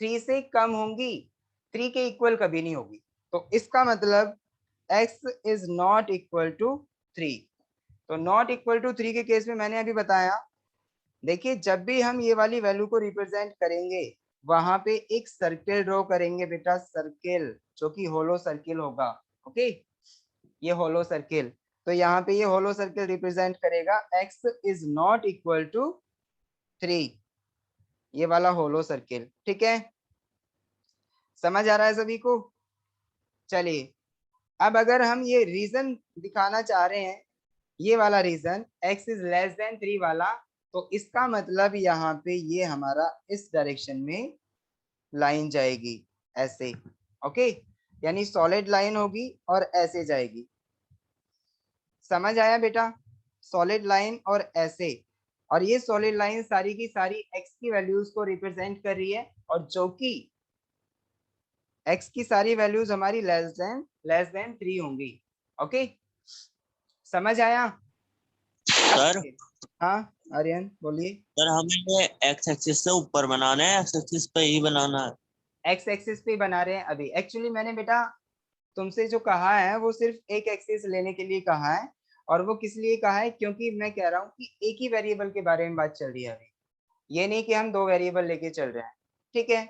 3 से कम होंगी, 3 के इक्वल कभी नहीं होगी। तो इसका मतलब x is not equal to 3। तो नॉट इक्वल टू 3 के केस में मैंने अभी बताया, देखिए जब भी हम ये वाली वैल्यू को रिप्रेजेंट करेंगे वहां पे एक सर्किल ड्रॉ करेंगे बेटा, सर्किल जो कि होलो सर्किल होगा। ओके, ये होलो सर्किल, तो यहाँ पे ये होलो सर्किल रिप्रेजेंट करेगा x is not equal to 3, ये वाला होलो सर्किल, ठीक है। समझ आ रहा है सभी को? चलिए अब अगर हम ये रीजन दिखाना चाह रहे हैं, ये वाला region x is less than 3 वाला, तो इसका मतलब यहाँ पे ये हमारा इस डायरेक्शन में लाइन जाएगी ऐसे, ओके, यानी सॉलिड लाइन होगी और ऐसे जाएगी। समझ आया बेटा? सॉलिड लाइन और ऐसे, और ये सॉलिड लाइन सारी की सारी x की वैल्यूज को रिप्रेजेंट कर रही है, और जो कि x की सारी वैल्यूज हमारी लेस देन 3 होंगी। ओके, समझ आया? सर हाँ आर्यन बोलिए। सर हमें ये एक्स एक्सिस से ऊपर बनाना है, एक्स एक्सिस पे ही बनाना है। एक्स एक्सिस पे बना रहे हैं अभी। एक्चुअली मैंने बेटा तुमसे जो कहा है वो सिर्फ एक एक्सिस लेने के लिए कहा है, और वो किस लिए कहा है, क्योंकि मैं कह रहा हूँ कि एक ही वेरिएबल के बारे में बात चल रही है अभी, ये नहीं कि हम 2 वेरिएबल लेके चल रहे हैं, ठीक है।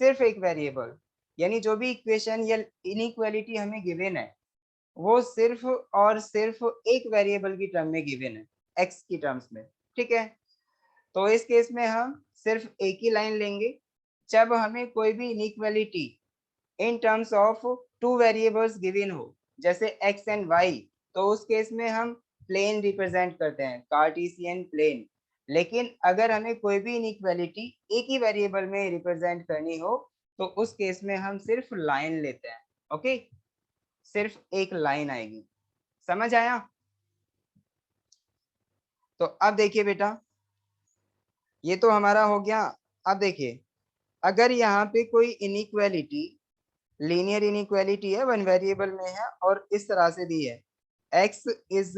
सिर्फ एक वेरिएबल, यानी जो भी इक्वेशन या इनइक्वालिटी हमें गिवन है वो सिर्फ और सिर्फ एक वेरिएबल की टर्म में गिवन है, एक्स की टर्म्स में, ठीक है। तो इस केस में हम सिर्फ एक ही लाइन लेंगे जब हमें कोई भी inequality in terms of 2 variables given हो, जैसे x एंड y, तो उस केस में हम प्लेन रिप्रेजेंट करते हैं, कार्टेशियन प्लेन। लेकिन अगर हमें कोई भी इनइक्वालिटी एक ही वेरिएबल में रिप्रेजेंट करनी हो तो उस केस में हम सिर्फ लाइन लेते हैं। ओके, सिर्फ एक लाइन आएगी। समझ आया? तो अब देखिए बेटा, ये तो हमारा हो गया। अब देखिए अगर यहाँ पे कोई इनइक्वालिटी, लीनियर इनइक्वालिटी है, 1 वेरिएबल में है और इस तरह से दी है, x is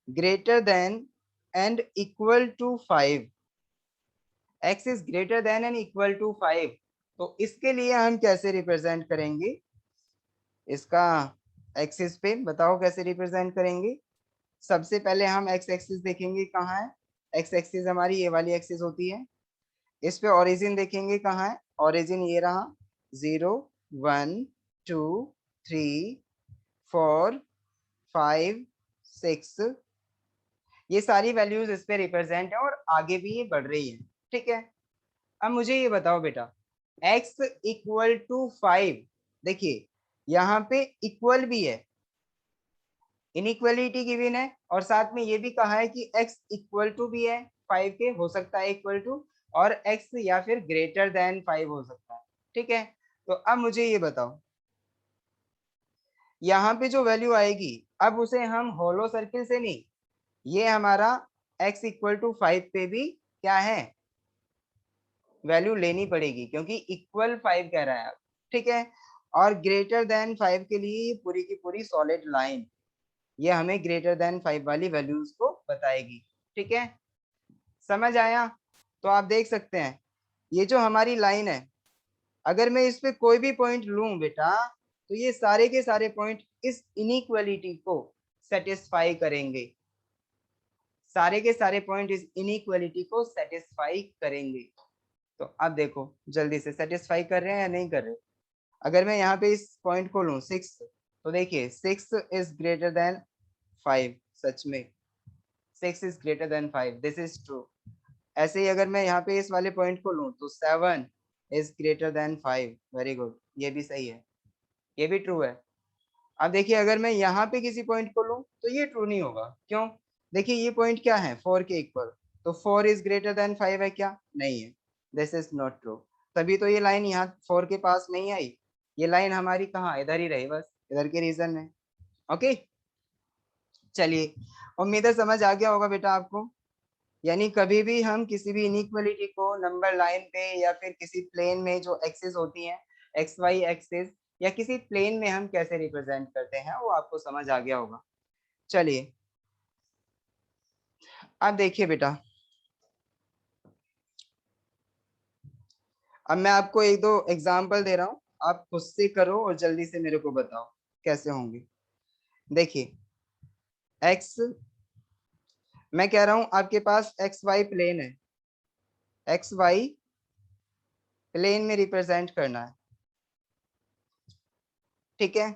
greater than and equal to 5, x is greater than and equal to 5, तो इसके लिए हम कैसे रिप्रेजेंट करेंगे इसका एक्सिस पे, बताओ कैसे रिप्रेजेंट करेंगे। सबसे पहले हम x एक्सिस देखेंगे कहाँ है, x एक्सिस हमारी ये वाली एक्सिस होती है। इस पे ओरिजिन देखेंगे कहाँ है, ओरिजिन ये रहा, 0 1 2 3 4 5 6, ये सारी वैल्यूज इस पे रिप्रेजेंट है और आगे भी ये बढ़ रही है, ठीक है। अब मुझे ये बताओ बेटा, x इक्वल टू 5, देखिए यहाँ पे इक्वल भी है, इनइक्वालिटी गिवन है, और साथ में ये भी कहा है कि x इक्वल टू भी है 5 के, हो सकता है इक्वल टू, और x या फिर ग्रेटर देन 5 हो सकता है, ठीक है। तो अब मुझे ये बताओ यहाँ पे जो वैल्यू आएगी अब उसे हम होलो सर्किल से नहीं, ये हमारा x इक्वल टू 5 पे भी क्या है, वैल्यू लेनी पड़ेगी, क्योंकि इक्वल 5 कह रहा है। ठीक है, और ग्रेटर देन 5 के लिए पूरी की पूरी सॉलिड लाइन ये हमें ग्रेटर देन 5 वाली वैल्यूज को बताएगी। ठीक है, समझ आया? तो आप देख सकते हैं ये जो हमारी लाइन है, अगर मैं इस पे कोई भी पॉइंट लूं बेटा, तो ये सारे के सारे पॉइंट इस इनइक्वालिटी को सेटिस्फाई करेंगे, सारे के सारे पॉइंट इस इनइक्वालिटी को सेटिस्फाई करेंगे। तो अब देखो जल्दी से सेटिस्फाई कर रहे हैं या नहीं कर रहे। अगर मैं यहाँ पे इस पॉइंट को लूं 6, तो देखिए 6 इज ग्रेटर देन 5, सच में 6 is greater then 5, this is true. ऐसे ही अगर मैं यहाँ पे इस वाले पॉइंट को लूं तो 7 is greater then 5, very good, ये भी सही है, ये भी ट्रू है। अब देखिए अगर मैं यहाँ पे किसी पॉइंट को लूं तो ये ट्रू नहीं होगा, क्यों? देखिए ये पॉइंट क्या है, 4 के इक्वल, तो 4 इज ग्रेटर देन 5 है क्या? नहीं है, दिस इज नॉट ट्रू। तभी तो ये लाइन यहाँ 4 के पास नहीं आई, ये लाइन हमारी कहाँ, इधर ही रही, बस इधर के रीजन में। ओके, चलिए, उम्मीद है समझ आ गया होगा बेटा आपको। यानी कभी भी हम किसी भी इनइक्वालिटी को नंबर लाइन पे या फिर किसी प्लेन में जो एक्सिस होती हैं, एक्स वाई एक्सिस, या किसी प्लेन में हम कैसे रिप्रेजेंट करते हैं वो आपको समझ आ गया होगा। चलिए अब देखिए बेटा, अब मैं आपको एक दो एग्जांपल दे रहा हूँ, आप खुद से करो और जल्दी से मेरे को बताओ कैसे होंगे। देखिए एक्स, मैं कह रहा हूं आपके पास एक्स वाई प्लेन है, एक्स वाई प्लेन में रिप्रेजेंट करना है। ठीक है,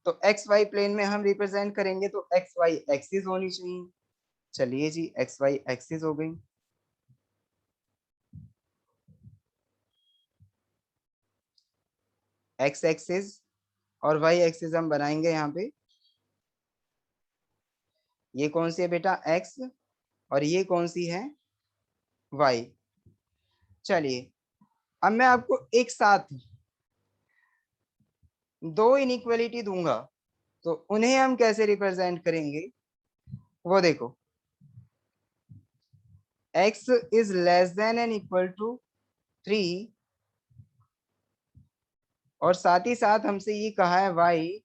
तो एक्स वाई प्लेन में हम रिप्रेजेंट करेंगे तो एक्स वाई एक्सिस होनी चाहिए। चलिए जी, एक्स वाई एक्सिस हो गई। एक्स एक्सिस और वाई एक्सिस हम बनाएंगे यहाँ पे। ये कौन सी है बेटा, एक्स, और ये कौन सी है, वाई। चलिए अब मैं आपको एक साथ दो इनइक्वालिटी दूंगा, तो उन्हें हम कैसे रिप्रेजेंट करेंगे वो देखो। x is less than and equal to 3, और साथ ही साथ हमसे ये कहा है y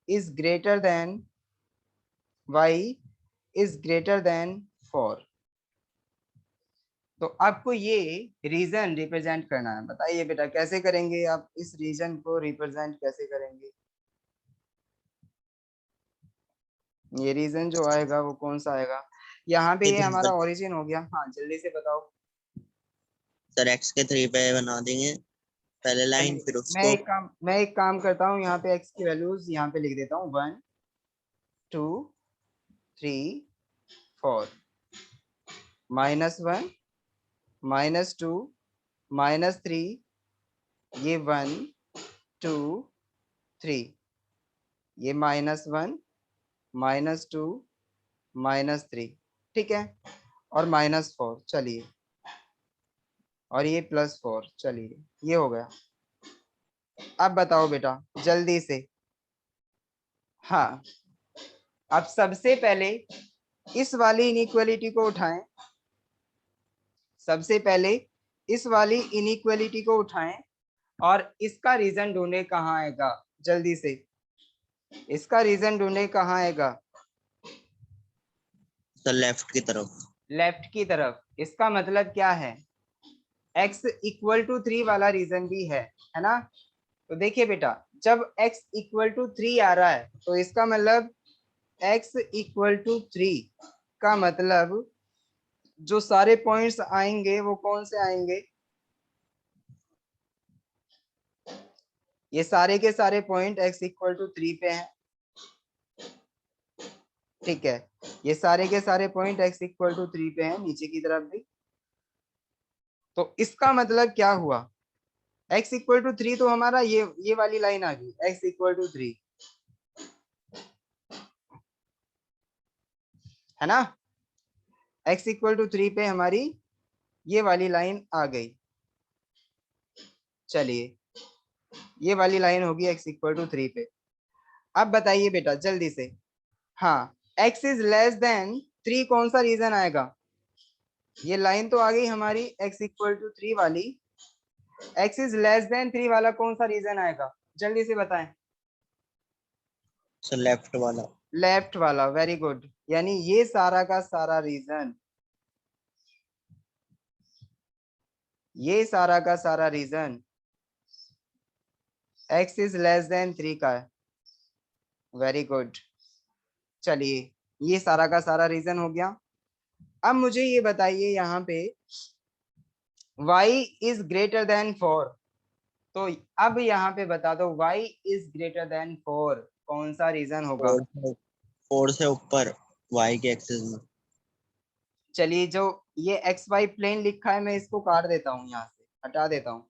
is greater then, y is greater then 4। तो आपको ये रीजन रिप्रेजेंट करना है। बताइए बेटा कैसे करेंगे आप, इस रीजन को रिप्रेजेंट कैसे करेंगे? ये रीजन जो आएगा वो कौन सा आएगा? यहाँ पे ये हमारा ओरिजिन हो गया। हाँ जल्दी से बताओ सर। एक्स के 3 पे बना देंगे पहले लाइन, फिर उसको मैं एक काम करता हूँ, यहाँ पे x की वैल्यूज यहाँ पे लिख देता हूँ, 1 2 3 4, -1 -2 -3, ये 1 2 3, ये -1 -2 -3, ठीक है, और -4, चलिए, और ये +4, चलिए ये हो गया। अब बताओ बेटा जल्दी से। हाँ, अब सबसे पहले इस वाली इनइक्वालिटी को उठाएं, सबसे पहले इस वाली इनइक्वालिटी को उठाएं और इसका रीजन ढूंढे कहाँ आएगा, जल्दी से इसका रीजन ढूंढे कहाँ आएगा। सर लेफ्ट की तरफ, लेफ्ट की तरफ। इसका मतलब क्या है, x इक्वल टू 3 वाला रीजन भी है ना? तो देखिए बेटा जब x इक्वल टू 3 आ रहा है तो इसका मतलब x इक्वल टू 3 का मतलब जो सारे पॉइंट्स आएंगे वो कौन से आएंगे, ये सारे के सारे पॉइंट x इक्वल टू 3 पे हैं। ठीक है, ये सारे के सारे पॉइंट x इक्वल टू 3 पे हैं, नीचे की तरफ भी। तो इसका मतलब क्या हुआ, x इक्वल टू 3 तो हमारा ये वाली लाइन आ गई, x इक्वल टू 3, है ना? x इक्वल टू 3 पे हमारी ये वाली लाइन आ गई। चलिए ये वाली लाइन होगी x इक्वल टू 3 पे। अब बताइए बेटा जल्दी से, हाँ, x इज लेस देन 3 कौन सा रीजन आएगा? ये लाइन तो आ गई हमारी x इक्वल टू 3 वाली, x इज लेस देन 3 वाला कौन सा रीजन आएगा? जल्दी से बताएं। सर लेफ्ट वाला। लेफ्ट वाला, वेरी गुड। यानी ये सारा का सारा रीजन, ये सारा का सारा region x is less than 3 का है। Very good. चलिए, ये सारा का सारा रीजन हो गया। अब मुझे ये बताइए यहाँ पे y इज ग्रेटर देन 4, तो अब यहाँ पे बता दो y इज ग्रेटर देन 4 कौन सा रीजन होगा? 4 से ऊपर y के एक्सिस में। चलिए, जो ये xy प्लेन लिखा है मैं इसको काट देता हूँ, यहाँ से हटा देता हूँ,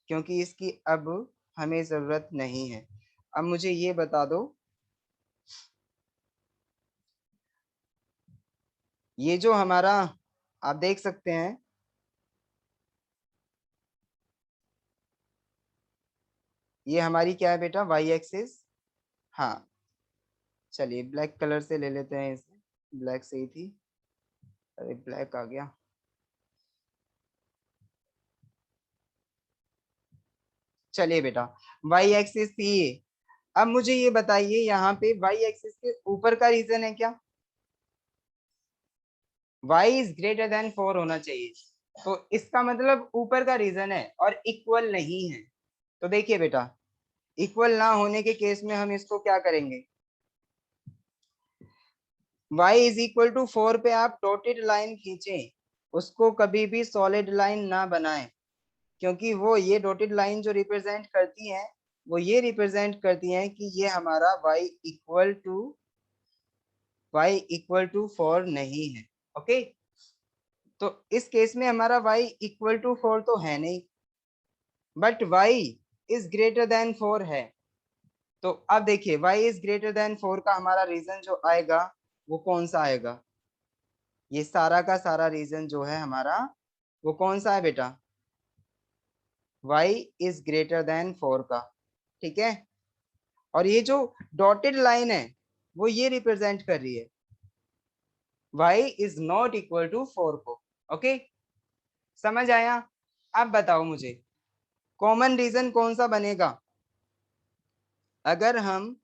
क्योंकि इसकी अब हमें जरूरत नहीं है। अब मुझे ये बता दो, ये जो हमारा आप देख सकते हैं, ये हमारी क्या है बेटा? y axis. हाँ, चलिए ब्लैक कलर से ले लेते हैं इसे, ब्लैक सही थी, अरे ब्लैक आ गया। चलिए बेटा, y एक्सिस थी ये। अब मुझे ये बताइए यहाँ पे y एक्सिस के ऊपर का रीजन है क्या? y इज ग्रेटर देन 4 होना चाहिए, तो इसका मतलब ऊपर का रीजन है और इक्वल नहीं है। तो देखिए बेटा, इक्वल ना होने के केस में हम इसको क्या करेंगे? y इज इक्वल टू 4 पे आप डॉटेड लाइन खींचें, उसको कभी भी सॉलिड लाइन ना बनाएं, क्योंकि वो ये डॉटेड लाइन जो रिप्रेजेंट करती है वो ये रिप्रेजेंट करती है कि ये हमारा y इक्वल टू 4 नहीं है। ओके, तो इस केस में हमारा y इक्वल टू 4 तो है नहीं, but y is greater then 4 है। तो अब देखिए, y इज ग्रेटर देन 4 का हमारा रीजन जो आएगा वो कौन सा आएगा? ये सारा का सारा रीजन जो है हमारा वो कौन सा है बेटा? y इज ग्रेटर देन 4 का, ठीक है। और ये जो डॉटेड लाइन है वो ये रिप्रेजेंट कर रही है y is not equal to 4 को। ओके, समझ आया? अब बताओ मुझे कॉमन रीजन कौन सा बनेगा? अगर हम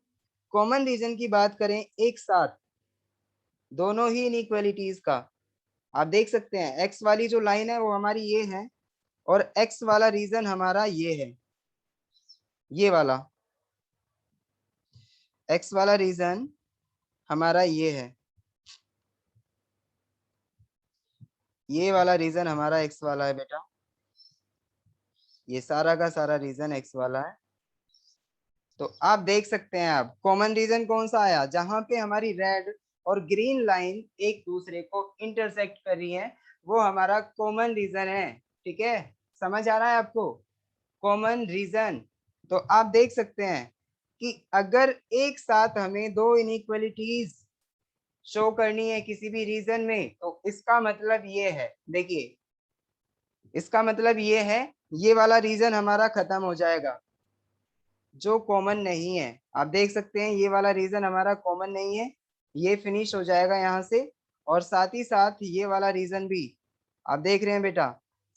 कॉमन रीजन की बात करें एक साथ दोनों ही इनइक्वालिटीज का, आप देख सकते हैं x वाली जो लाइन है वो हमारी ये है और x वाला रीजन हमारा ये है, ये वाला x वाला रीजन हमारा ये है, ये वाला रीजन हमारा x वाला है बेटा, ये सारा का सारा रीजन x वाला है। तो आप देख सकते हैं आप कॉमन रीजन कौन सा आया? जहां पे हमारी रेड और ग्रीन लाइन एक दूसरे को इंटरसेक्ट कर रही है वो हमारा कॉमन रीजन है, ठीक है। समझ आ रहा है आपको? Common region. तो आप देख सकते हैं कि अगर एक साथ हमें दो इनइक्वालिटीज शो करनी है किसी भी रीजन में, तो इसका मतलब ये है, देखिए इसका मतलब ये है ये वाला रीजन हमारा खत्म हो जाएगा जो कॉमन नहीं है। आप देख सकते हैं ये वाला रीजन हमारा कॉमन नहीं है, ये फिनिश हो जाएगा यहाँ से। और साथ ही साथ ये वाला रीजन भी आप देख रहे हैं बेटा,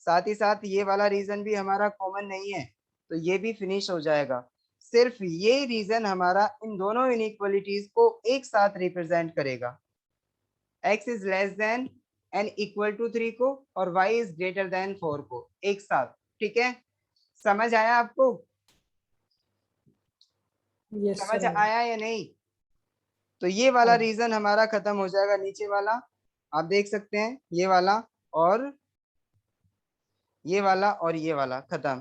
साथ ही साथ ये वाला रीजन भी हमारा कॉमन नहीं है, तो ये भी फिनिश हो जाएगा। सिर्फ ये रीजन हमारा इन दोनों इनइक्वालिटीज को एक साथ रिप्रेजेंट करेगा, x is less than and equal to 3 को और y इज ग्रेटर देन 4 को एक साथ, ठीक है। समझ आया आपको? यस समझ सर। आया या नहीं? तो ये वाला हाँ। रीजन हमारा खत्म हो जाएगा, नीचे वाला आप देख सकते हैं, ये वाला और ये वाला और ये वाला खत्म।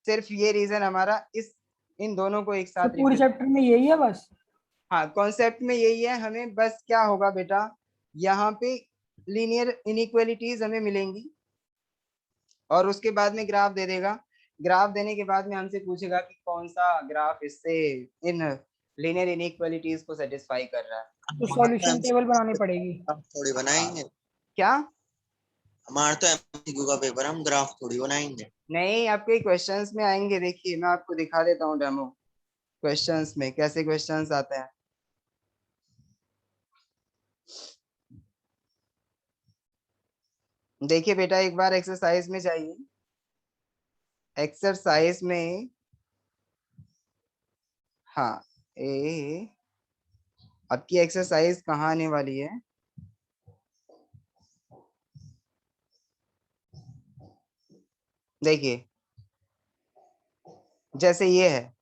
सिर्फ ये रीजन हमारा इस इन दोनों को एक तो साथ पूरे चैप्टर में यही है बस? हाँ, कॉन्सेप्ट में यही है। हमें बस क्या होगा बेटा, यहाँ पे लीनियर इनइक्वालिटीज हमें मिलेंगी और उसके बाद में ग्राफ दे देगा। ग्राफ देने के बाद में हमसे पूछेगा कि कौन सा ग्राफ इससे इन लीनियर इनइक्वालिटीज को सेटिस्फाई कर रहा है। तो सॉल्यूशन टेबल बनानी पड़ेगी। थोड़ी बनाएंगे, क्या? हमारा तो एमसीक्यू का पेपर, हम ग्राफ थोड़ी बनाएंगे। नहीं, आपके क्वेश्चंस में आएंगे, देखिए मैं आपको दिखा देता हूँ डेमो। क्वेश्चंस में कैसे क्वेश्चंस आते हैं, देखिए बेटा, एक बार एक्सरसाइज में जाइए। एक्सरसाइज में, हाँ, आपकी एक्सरसाइज कहाँ आने वाली है? देखिए, जैसे ये है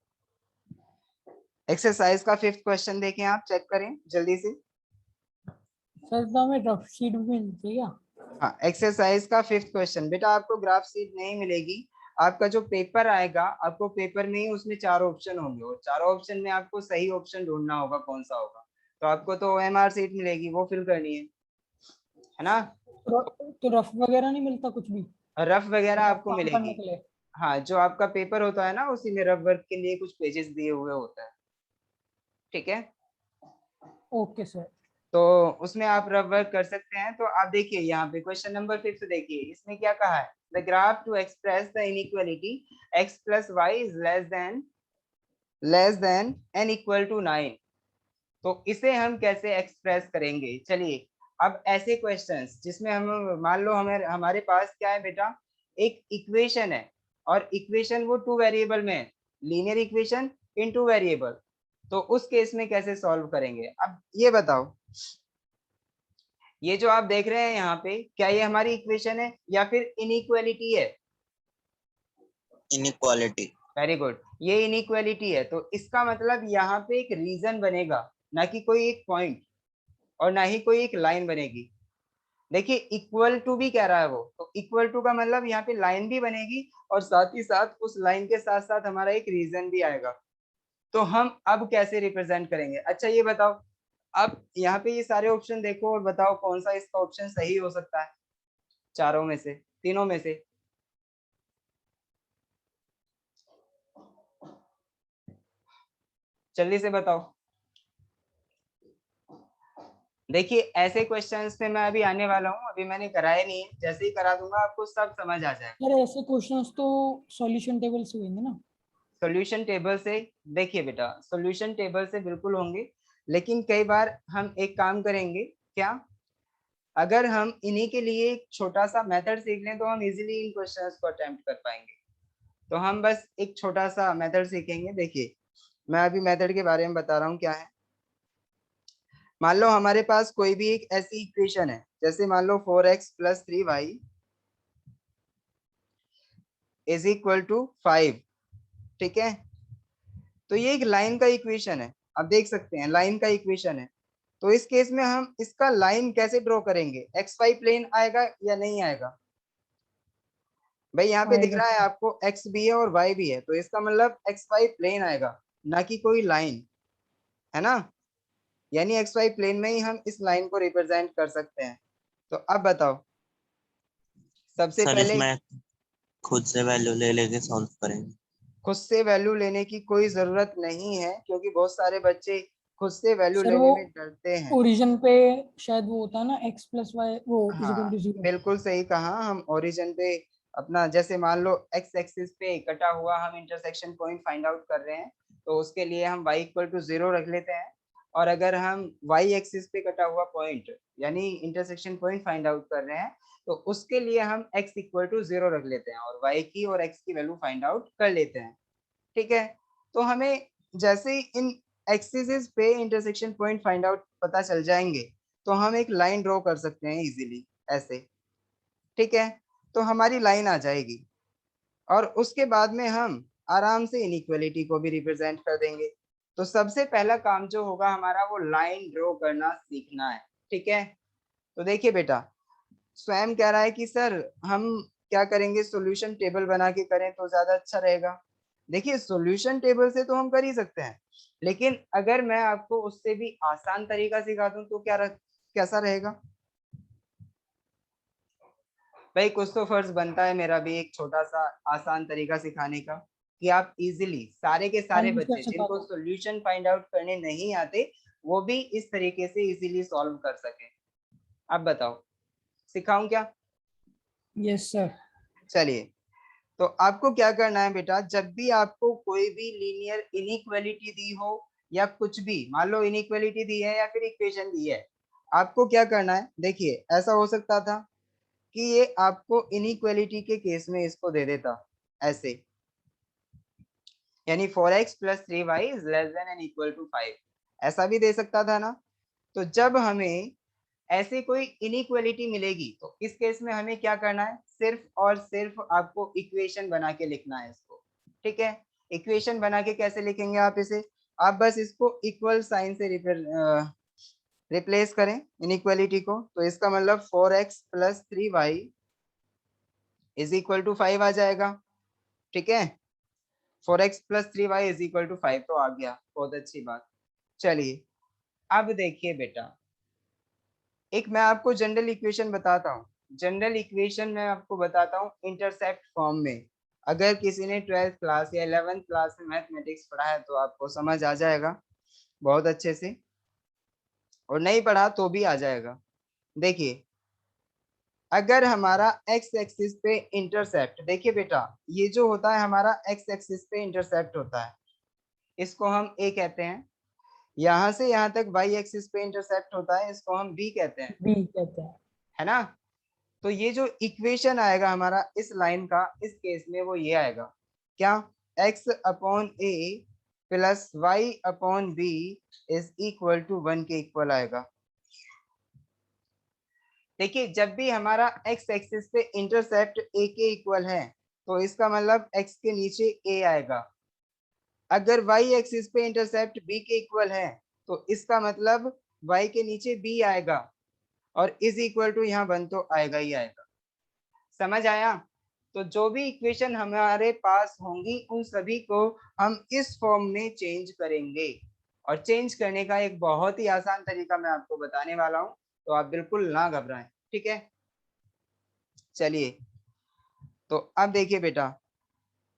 एक्सरसाइज का 5th क्वेश्चन, देखें आप, चेक करें जल्दी से। सर तो हमें रफ शीट भी मिलती है क्या? हाँ, एक्सरसाइज का 5th क्वेश्चन बेटा, आपको ग्राफ शीट नहीं मिलेगी। आपका जो पेपर आएगा, आपको पेपर में ही उसमें 4 ऑप्शन होंगे, और चारों ऑप्शन में आपको सही ऑप्शन ढूंढना होगा कौन सा होगा। तो आपको तो OMR शीट मिलेगी, वो फिल करनी है ना। तो रफ वगैरह नहीं मिलता कुछ भी रफ वगैरह आपको काम करने मिलेगी। के लिए? हाँ, जो आपका पेपर होता है ना, उसी में रफ वर्क के लिए कुछ पेजेस दिए हुए होता है, ठीक है। Okay sir. तो उसमें आप रफ वर्क कर सकते हैं। तो आप देखिए यहाँ पे क्वेश्चन नंबर 5 देखिए, इसमें क्या कहा है, the graph to express the inequality x + y is less than n = 9। तो इसे हम कैसे एक्सप्रेस करेंगे? चलिए, अब ऐसे क्वेश्चंस जिसमें हम, मान लो हमारे पास क्या है बेटा, एक इक्वेशन है, और इक्वेशन वो 2 वेरिएबल में है, लीनियर इक्वेशन इन 2 वेरिएबल। तो उस केस में कैसे सॉल्व करेंगे? अब ये बताओ, ये जो आप देख रहे हैं यहाँ पे, क्या ये हमारी इक्वेशन है या फिर इनइक्वालिटी है? इनइक्वालिटी। वेरी गुड, ये इनइक्वालिटी है। तो इसका मतलब यहाँ पे एक रीजन बनेगा, ना कि कोई एक पॉइंट, और ना ही कोई एक लाइन बनेगी। देखिए, इक्वल टू भी कह रहा है वो, तो इक्वल टू का मतलब यहाँ पे लाइन भी बनेगी, और साथ ही साथ उस लाइन के साथ साथ हमारा एक रीजन भी आएगा। तो हम अब कैसे रिप्रेजेंट करेंगे? अच्छा ये बताओ, अब यहाँ पे ये सारे ऑप्शन देखो और बताओ कौन सा इसका ऑप्शन सही हो सकता है, चारों में से, तीनों में से। जल्दी से बताओ। देखिए, ऐसे क्वेश्चंस पे मैं अभी आने वाला हूँ, अभी मैंने कराए नहीं है, जैसे ही करा दूंगा आपको सब समझ आ जाएगा। सर ऐसे क्वेश्चंस तो सॉल्यूशन टेबल से होंगे ना? सॉल्यूशन टेबल से, देखिए बेटा, सॉल्यूशन टेबल से बिल्कुल होंगे, लेकिन कई बार हम एक काम करेंगे, क्या, अगर हम इन्हीं के लिए एक छोटा सा मेथड सीख लें तो हम इजीली इन क्वेश्चंस को अटेम्प्ट कर पाएंगे। तो हम बस एक छोटा सा मेथड सीखेंगे। देखिए, मैं अभी मेथड के बारे में बता रहा हूँ क्या है। मान लो हमारे पास कोई भी एक ऐसी इक्वेशन है, जैसे मान लो 4x + 3y = 5, ठीक है। तो ये एक लाइन का इक्वेशन है, आप देख सकते हैं लाइन का इक्वेशन है। तो इस केस में हम इसका लाइन कैसे ड्रॉ करेंगे? XY प्लेन आएगा या नहीं आएगा? भाई यहाँ पे दिख आएगा रहा है सर। आपको x भी है और y भी है, तो इसका मतलब XY प्लेन आएगा, ना कि कोई लाइन, है ना। यानी XY प्लेन में ही हम इस लाइन को रिप्रेजेंट कर सकते हैं। तो अब बताओ, सबसे सर पहले, इसमें खुद से वैल्यू ले लेके सॉल्व करेंगे। खुद से वैल्यू लेने की कोई जरूरत नहीं है, क्योंकि बहुत सारे बच्चे खुद से वैल्यू सर वो लेने में डरते हैं। ओरिजिन पे शायद वो होता है ना, x+y वो हाँ, =0। बिल्कुल सही कहा। हम ओरिजिन पे अपना, जैसे मान लो x एक्सिस पे कटा हुआ हम इंटरसेक्शन पॉइंट फाइंड आउट कर रहे हैं, तो उसके लिए हम y = 0 रख लेते हैं। और अगर हम y एक्सिस पे कटा हुआ पॉइंट, यानी इंटरसेक्शन पॉइंट फाइंड आउट कर रहे हैं, तो उसके लिए हम x = 0 रख लेते हैं, और y की और x की वैल्यू फाइंड आउट कर लेते हैं, ठीक है। तो हमें जैसे ही इन एक्सिस पे इंटरसेक्शन पॉइंट फाइंड आउट पता चल जाएंगे, तो हम एक लाइन ड्रॉ कर सकते हैं इजीली, ऐसे, ठीक है। तो हमारी लाइन आ जाएगी, और उसके बाद में हम आराम से इनइक्वालिटी को भी रिप्रेजेंट कर देंगे। तो सबसे पहला काम जो होगा हमारा, वो लाइन ड्रॉ करना सीखना है, ठीक है। तो देखिए बेटा, स्वयं कह रहा है कि सर हम क्या करेंगे, सॉल्यूशन टेबल बना के करें तो ज्यादा अच्छा रहेगा। देखिए, सॉल्यूशन टेबल से तो हम कर ही सकते हैं, लेकिन अगर मैं आपको उससे भी आसान तरीका सिखा दूं तो कैसा रहेगा? भाई कुछ तो फर्ज बनता है मेरा भी, एक छोटा सा आसान तरीका सिखाने का, कि आप इजीली सारे के हाँ सारे जी सर, बच्चे सिखा जिनको दो। सॉल्यूशन फाइंड आउट करने नहीं आते, वो भी इस तरीके से इजीली सॉल्व कर सके। अब बताओ, सिखाऊं क्या? Yes sir. चलिए, तो आपको क्या करना है बेटा, जब भी आपको कोई भी लीनियर इनइक्वालिटी दी हो, या कुछ भी, मान लो इनइक्वालिटी दी है या फिर इक्वेशन दी है, आपको क्या करना है? देखिए, ऐसा हो सकता था कि ये आपको इनइक्वालिटी के केस में इसको दे देता ऐसे, यानी 4x + 3y is less than and equal to 5, ऐसा भी दे सकता था ना। तो जब हमें ऐसे कोई इनइक्वालिटी मिलेगी तो इस केस में हमें क्या करना है, सिर्फ और सिर्फ आपको इक्वेशन बना के लिखना है इसको, ठीक है। इक्वेशन बना के कैसे लिखेंगे आप इसे, आप बस इसको इक्वल साइन से रिप्लेस करें इनइक्वालिटी को, तो इसका मतलब 4x + 3y is equal to 5 आ जाएगा, ठीक है। 4x + 3y is equal to 5 तो आ गया, बहुत अच्छी बात। चलिए अब देखिए बेटा, एक मैं आपको जनरल इक्वेशन बताता हूँ। जनरल इक्वेशन मैं आपको बताता हूँ इंटरसेप्ट फॉर्म में। अगर किसी ने 12th क्लास या 11th क्लास में मैथमेटिक्स पढ़ा है तो आपको समझ आ जाएगा बहुत अच्छे से, और नहीं पढ़ा तो भी आ जाएगा। देखिए, अगर हमारा एक्स एक्सिस पे इंटरसेप्ट, देखिए बेटा ये जो होता है हमारा एक्स एक्सिस पे इंटरसेप्ट होता है, इसको हम ए कहते हैं। यहाँ से यहाँ तक वाई एक्सिस पे इंटरसेप्ट होता है, इसको हम बी कहते हैं, बी कहते हैं। है ना। तो ये जो इक्वेशन आएगा हमारा इस लाइन का, इस केस में वो ये आएगा, क्या, x/a + y/b is equal to 1 के इक्वल आएगा। देखिए जब भी हमारा x एक्सिस पे इंटरसेप्ट a के इक्वल है तो इसका मतलब x के नीचे a आएगा। अगर y एक्सिस पे इंटरसेप्ट b के इक्वल है तो इसका मतलब y के नीचे b आएगा, और इज इक्वल टू यहाँ 1 तो आएगा ही आएगा। समझ आया। तो जो भी इक्वेशन हमारे पास होंगी उन सभी को हम इस फॉर्म में चेंज करेंगे, और चेंज करने का एक बहुत ही आसान तरीका मैं आपको बताने वाला हूं, तो आप बिल्कुल ना घबराएं, ठीक है। चलिए तो अब देखिए बेटा,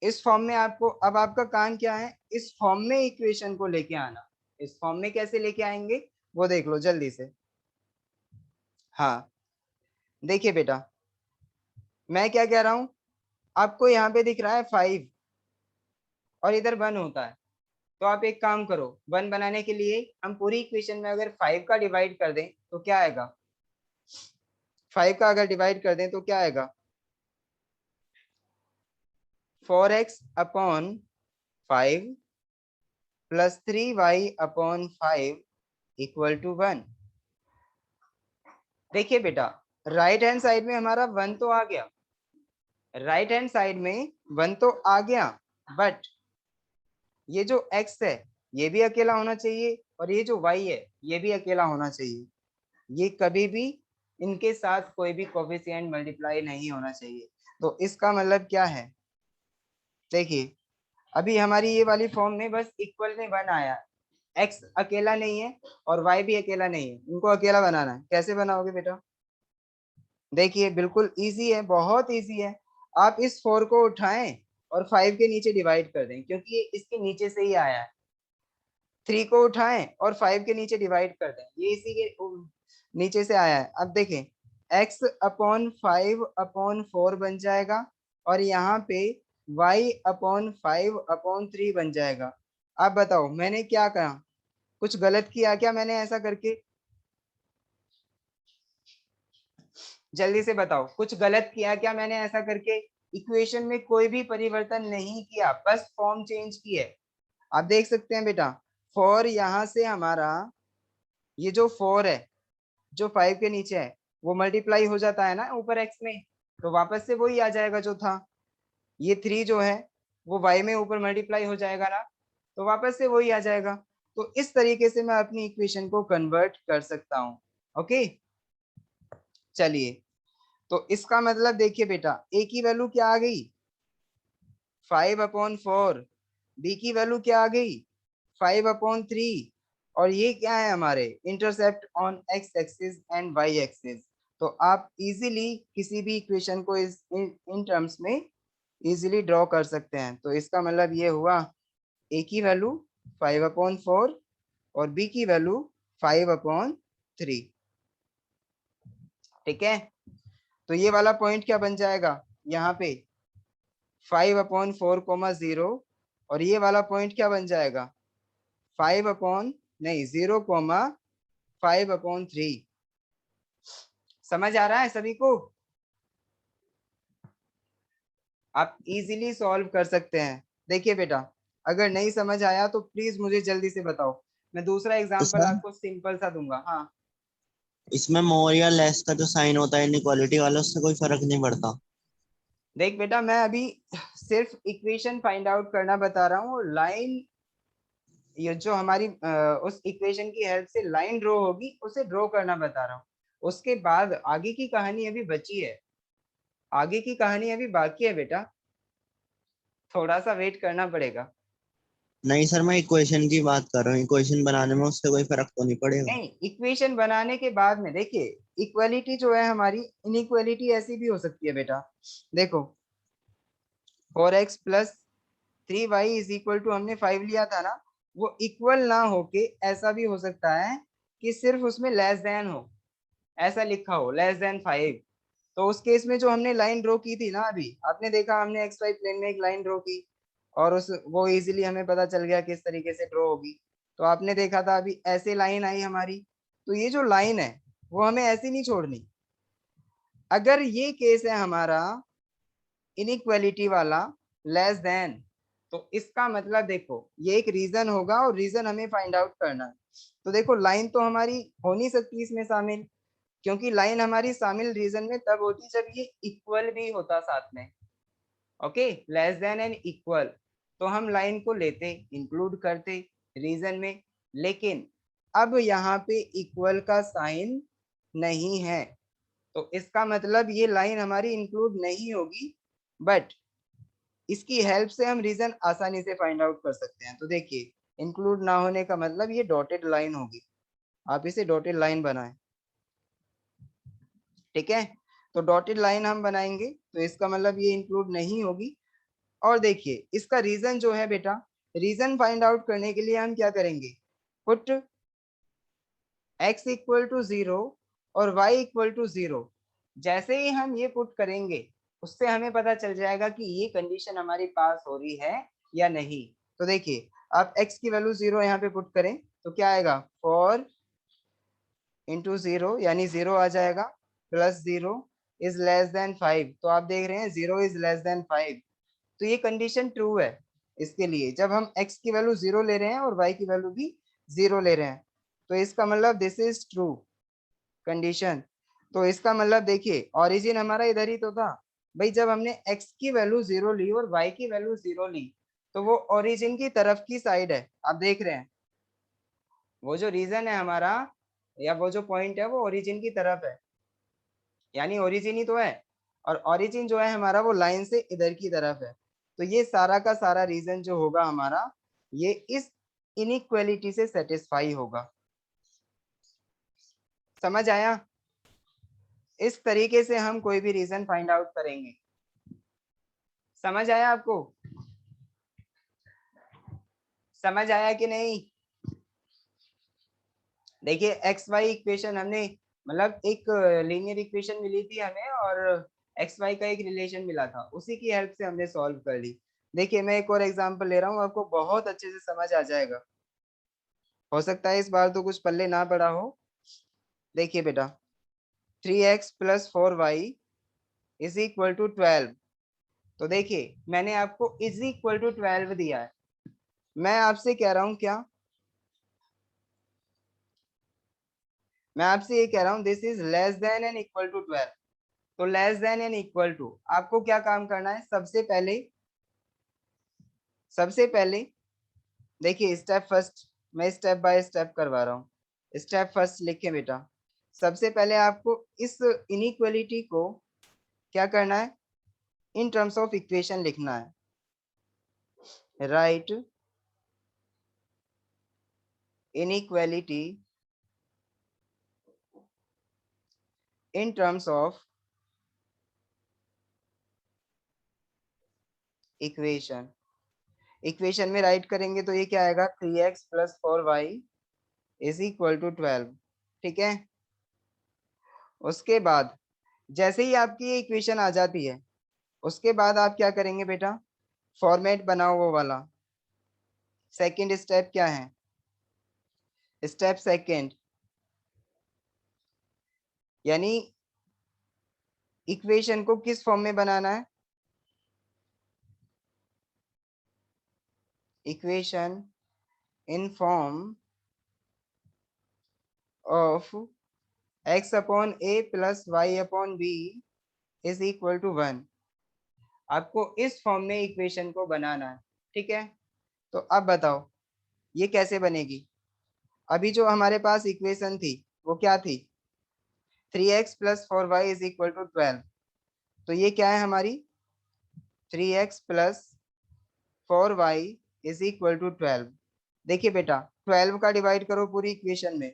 इस फॉर्म में आपको, अब आपका काम क्या है, इस फॉर्म में इक्वेशन को लेके आना। इस फॉर्म में कैसे लेके आएंगे वो देख लो जल्दी से। हाँ देखिए बेटा, मैं क्या कह रहा हूं, आपको यहाँ पे दिख रहा है 5 और इधर 1 होता है, तो आप एक काम करो, 1 बनाने के लिए हम पूरी इक्वेशन में अगर 5 का डिवाइड कर दें तो क्या आएगा, 5 का अगर डिवाइड कर दें तो क्या आएगा, 4x/5 + 3y/5 इक्वल टू 1। देखिए बेटा, राइट हैंड साइड में हमारा 1 तो आ गया, राइट हैंड साइड में 1 तो आ गया, बट ये जो x है ये भी अकेला होना चाहिए, और ये जो y है ये भी अकेला होना चाहिए। ये कभी भी इनके साथ कोई भी कोफिशिएंट मल्टीप्लाई नहीं होना चाहिए। तो इसका मतलब क्या है, देखिए अभी हमारी ये वाली फॉर्म में बस इक्वल में 1 आया, x अकेला नहीं है और y भी अकेला नहीं है, इनको अकेला बनाना है। कैसे बनाओगे बेटा, देखिए बिल्कुल इजी है, बहुत इजी है। आप इस 4 को उठाएं और 5 के नीचे डिवाइड कर दें, क्योंकि ये इसके नीचे से ही आया है। 3 को उठाएं और 5 के नीचे डिवाइड कर दें, ये इसी के नीचे से आया है। अब देखें, x/5/4 बन जाएगा, और यहाँ पे y/5/3 बन जाएगा। अब बताओ मैंने क्या कहा, कुछ गलत किया क्या मैंने ऐसा करके, जल्दी से बताओ, कुछ गलत किया क्या मैंने ऐसा करके। इक्वेशन में कोई भी परिवर्तन नहीं किया, बस फॉर्म चेंज की है। आप देख सकते हैं बेटा, 4 यहाँ से हमारा, ये जो 4 है जो 5 के नीचे है वो मल्टीप्लाई हो जाता है ना ऊपर x में, तो वापस से वही आ जाएगा जो था। ये 3 जो है वो y में ऊपर मल्टीप्लाई हो जाएगा ना, तो वापस से वही आ जाएगा। तो इस तरीके से मैं अपनी इक्वेशन को कन्वर्ट कर सकता हूँ। ओके चलिए, तो इसका मतलब देखिए बेटा, a की वैल्यू क्या आ गई, 5/4, b की वैल्यू क्या आ गई, 5/3, और ये क्या है हमारे intercept on x axis and y axis. तो आप इजीली किसी भी इक्वेशन को इन टर्म्स में इजीली ड्रॉ कर सकते हैं। तो इसका मतलब ये हुआ, a की वैल्यू 5/4 और b की वैल्यू 5/3, ठीक है। तो ये वाला पॉइंट क्या बन जाएगा यहाँ पे, 5/4, 0, और ये वाला पॉइंट क्या बन जाएगा, 0,5/3। समझ आ रहा है सभी को। आप इजीली सॉल्व कर सकते हैं। देखिए बेटा, अगर नहीं समझ आया तो प्लीज मुझे जल्दी से बताओ, मैं दूसरा तो एग्जांपल सर आपको सिंपल सा दूंगा। हाँ इसमें मोर या लेस का जो साइन होता है इनइक्वालिटी वाला, उससे कोई फर्क नहीं पड़ता। देख बेटा, मैं अभी सिर्फ इक्वेशन फाइंड आउट करना बता रहा हूँ, और लाइन, ये जो हमारी उस इक्वेशन की हेल्प से लाइन ड्रॉ होगी उसे ड्रॉ करना बता रहा हूँ। उसके बाद आगे की कहानी अभी बची है, आगे की कहानी अभी बाकी है बेटा, थोड़ा सा वेट करना पड़ेगा। नहीं सर, मैं इक्वेशन की बात कर रहा हूँ, इक्वेशन बनाने में उससे कोई फर्क तो नहीं पड़ेगा। नहीं, इक्वेशन बनाने के बाद में देखिए, इक्वलिटी जो है हमारी, इनइक्वलिटी ऐसी भी हो सकती है बेटा। देखो 4x plus 3y is equal to, हमने 5 लिया था ना, वो इक्वल ना होके ऐसा भी हो सकता है कि सिर्फ उसमें लेस देन हो, ऐसा लिखा हो लेस देन 5। तो उस केस में जो हमने लाइन ड्रॉ की थी ना, अभी आपने देखा हमने एक्स वाई प्लेन में एक लाइन ड्रॉ की, और उस वो इजीली हमें पता चल गया किस तरीके से ड्रॉ होगी। तो आपने देखा था अभी ऐसे लाइन आई हमारी, तो ये जो लाइन है वो हमें ऐसी नहीं छोड़नी। अगर ये केस है हमारा इनइक्वालिटी वाला, लेस देन, तो इसका मतलब देखो ये एक रीजन होगा, और रीजन हमें फाइंड आउट करना है। तो देखो लाइन तो हमारी हो नहीं सकती इसमें शामिल, क्योंकि लाइन हमारी शामिल रीजन में तब होती जब ये इक्वल भी होता साथ में। Okay, less than and equal, तो हम लाइन को लेते, इंक्लूड करते रीजन में, लेकिन अब यहाँ पे इक्वल का साइन नहीं है, तो इसका मतलब ये लाइन हमारी इंक्लूड नहीं होगी, बट इसकी हेल्प से हम रीजन आसानी से फाइंड आउट कर सकते हैं। तो देखिए, इंक्लूड ना होने का मतलब ये डॉटेड लाइन होगी, आप इसे डॉटेड लाइन बनाएं। ठीक है, तो डॉटेड लाइन हम बनाएंगे तो इसका मतलब ये इंक्लूड नहीं होगी। और देखिए इसका रीजन जो है बेटा, रीजन फाइंड आउट करने के लिए हम क्या करेंगे, पुट x इक्वल टू 0 और y इक्वल टू 0। जैसे ही हम ये पुट करेंगे उससे हमें पता चल जाएगा कि ये कंडीशन हमारी पास हो रही है या नहीं। तो देखिए, आप x की वैल्यू 0 यहाँ पे पुट करें तो क्या आएगा, 4 इंटू 0 यानी 0 आ जाएगा, प्लस 0 इज लेस देन 5। तो आप देख रहे हैं 0 इज लेस देन 5, तो ये कंडीशन ट्रू है इसके लिए, जब हम x की वैल्यू 0 ले रहे हैं और y की वैल्यू भी 0 ले रहे हैं, तो इसका मतलब दिस इज ट्रू कंडीशन। तो इसका मतलब देखिए, ओरिजिन हमारा इधर ही तो था भाई, जब हमने x की वैल्यू 0 ली और y की वैल्यू 0 ली, तो वो ओरिजिन की तरफ की साइड है, आप देख रहे हैं वो जो रीजन है हमारा, या वो जो पॉइंट है वो ओरिजिन की तरफ है, यानी ओरिजिन ही तो है, और ओरिजिन जो है हमारा वो लाइन से इधर की तरफ है। तो ये सारा का सारा रीजन जो होगा हमारा, ये इस इनइक्वालिटी से सेटिस्फाई होगा। समझ आया? इस तरीके से हम कोई भी रीजन फाइंड आउट करेंगे। समझ आया आपको? समझ आया कि नहीं? देखिए एक्स वाई इक्वेशन हमने, मतलब एक लीनियर इक्वेशन मिली थी हमें, और एक्स वाई का एक रिलेशन मिला था, उसी की हेल्प से हमने सॉल्व कर ली। देखिए मैं एक और एग्जांपल ले रहा हूँ, आपको बहुत अच्छे से समझ आ जाएगा, हो सकता है इस बार तो कुछ पल्ले ना पड़ा हो। देखिए बेटा, 3x plus 4y is equal to 12। तो देखिए मैंने आपको इज इक्वल टू 12 दिया है, मैं आपसे कह रहा हूँ क्या, मैं आपसे ये कह रहा हूँ this is less than and equal to 12। तो less than and equal to, आपको क्या काम करना है, सबसे पहले देखिए स्टेप फर्स्ट, मैं स्टेप बाय स्टेप करवा रहा हूँ। स्टेप फर्स्ट लिखें बेटा, सबसे पहले आपको इस इनइक्वालिटी को क्या करना है, इन टर्म्स ऑफ इक्वेशन लिखना है। Right inequality in terms of equation, equation में राइट करेंगे तो ये क्या आएगा, 3x plus 4y is equal to 12। ठीक है, उसके बाद जैसे ही आपकी ये इक्वेशन आ जाती है, उसके बाद आप क्या करेंगे बेटा, फॉर्मेट बनाओ वो वाला। सेकंड स्टेप क्या है, स्टेप सेकंड, यानी इक्वेशन को किस फॉर्म में बनाना है, equation in form of x upon a plus y upon b is equal to 1। आपको इस फॉर्म में इक्वेशन को बनाना है, ठीक है। तो अब बताओ ये कैसे बनेगी। अभी जो हमारे पास इक्वेशन थी वो क्या थी, 3x plus 4y is equal to 12। तो ये क्या है हमारी, 3x plus 4y is equal to 12। देखिए बेटा 12 का डिवाइड करो पूरी इक्वेशन में,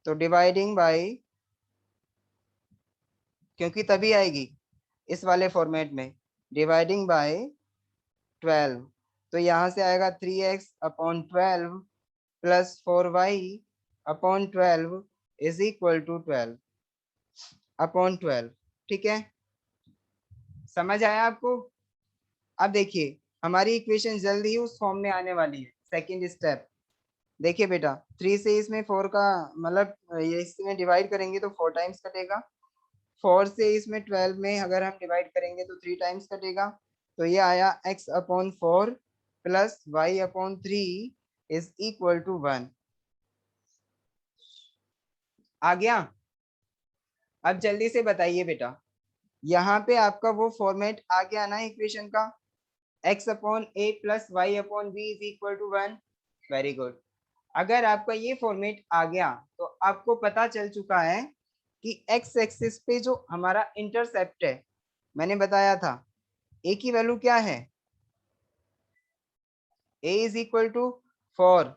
तो डिवाइडिंग बाय, क्योंकि तभी आएगी इस वाले फॉर्मेट में, डिवाइडिंग बाय 12। तो यहाँ से आएगा 3x upon 12 plus 4y upon 12 is equal to 12 upon 12। ठीक है, समझ आया आपको। अब देखिए हमारी इक्वेशन जल्दी ही उस फॉर्म में आने वाली है। सेकंड स्टेप देखिए बेटा, 3 से इसमें 4 का मतलब ये इसमें डिवाइड करेंगे तो 4 टाइम्स कटेगा, 4 से इसमें 12 में अगर हम डिवाइड करेंगे तो 3 टाइम्स कटेगा। तो ये आया x upon 4 plus y upon 3 is equal to 1। आ गया। अब जल्दी से बताइए बेटा, यहाँ पे आपका वो फॉर्मेट आ गया ना इक्वेशन का, x upon a plus y upon b is equal to 1। Very good. अगर आपका ये फॉर्मेट आ गया तो आपको पता चल चुका है कि x एक्सिस पे जो हमारा इंटरसेप्ट है, मैंने बताया था a की वैल्यू क्या है, a is equal to 4,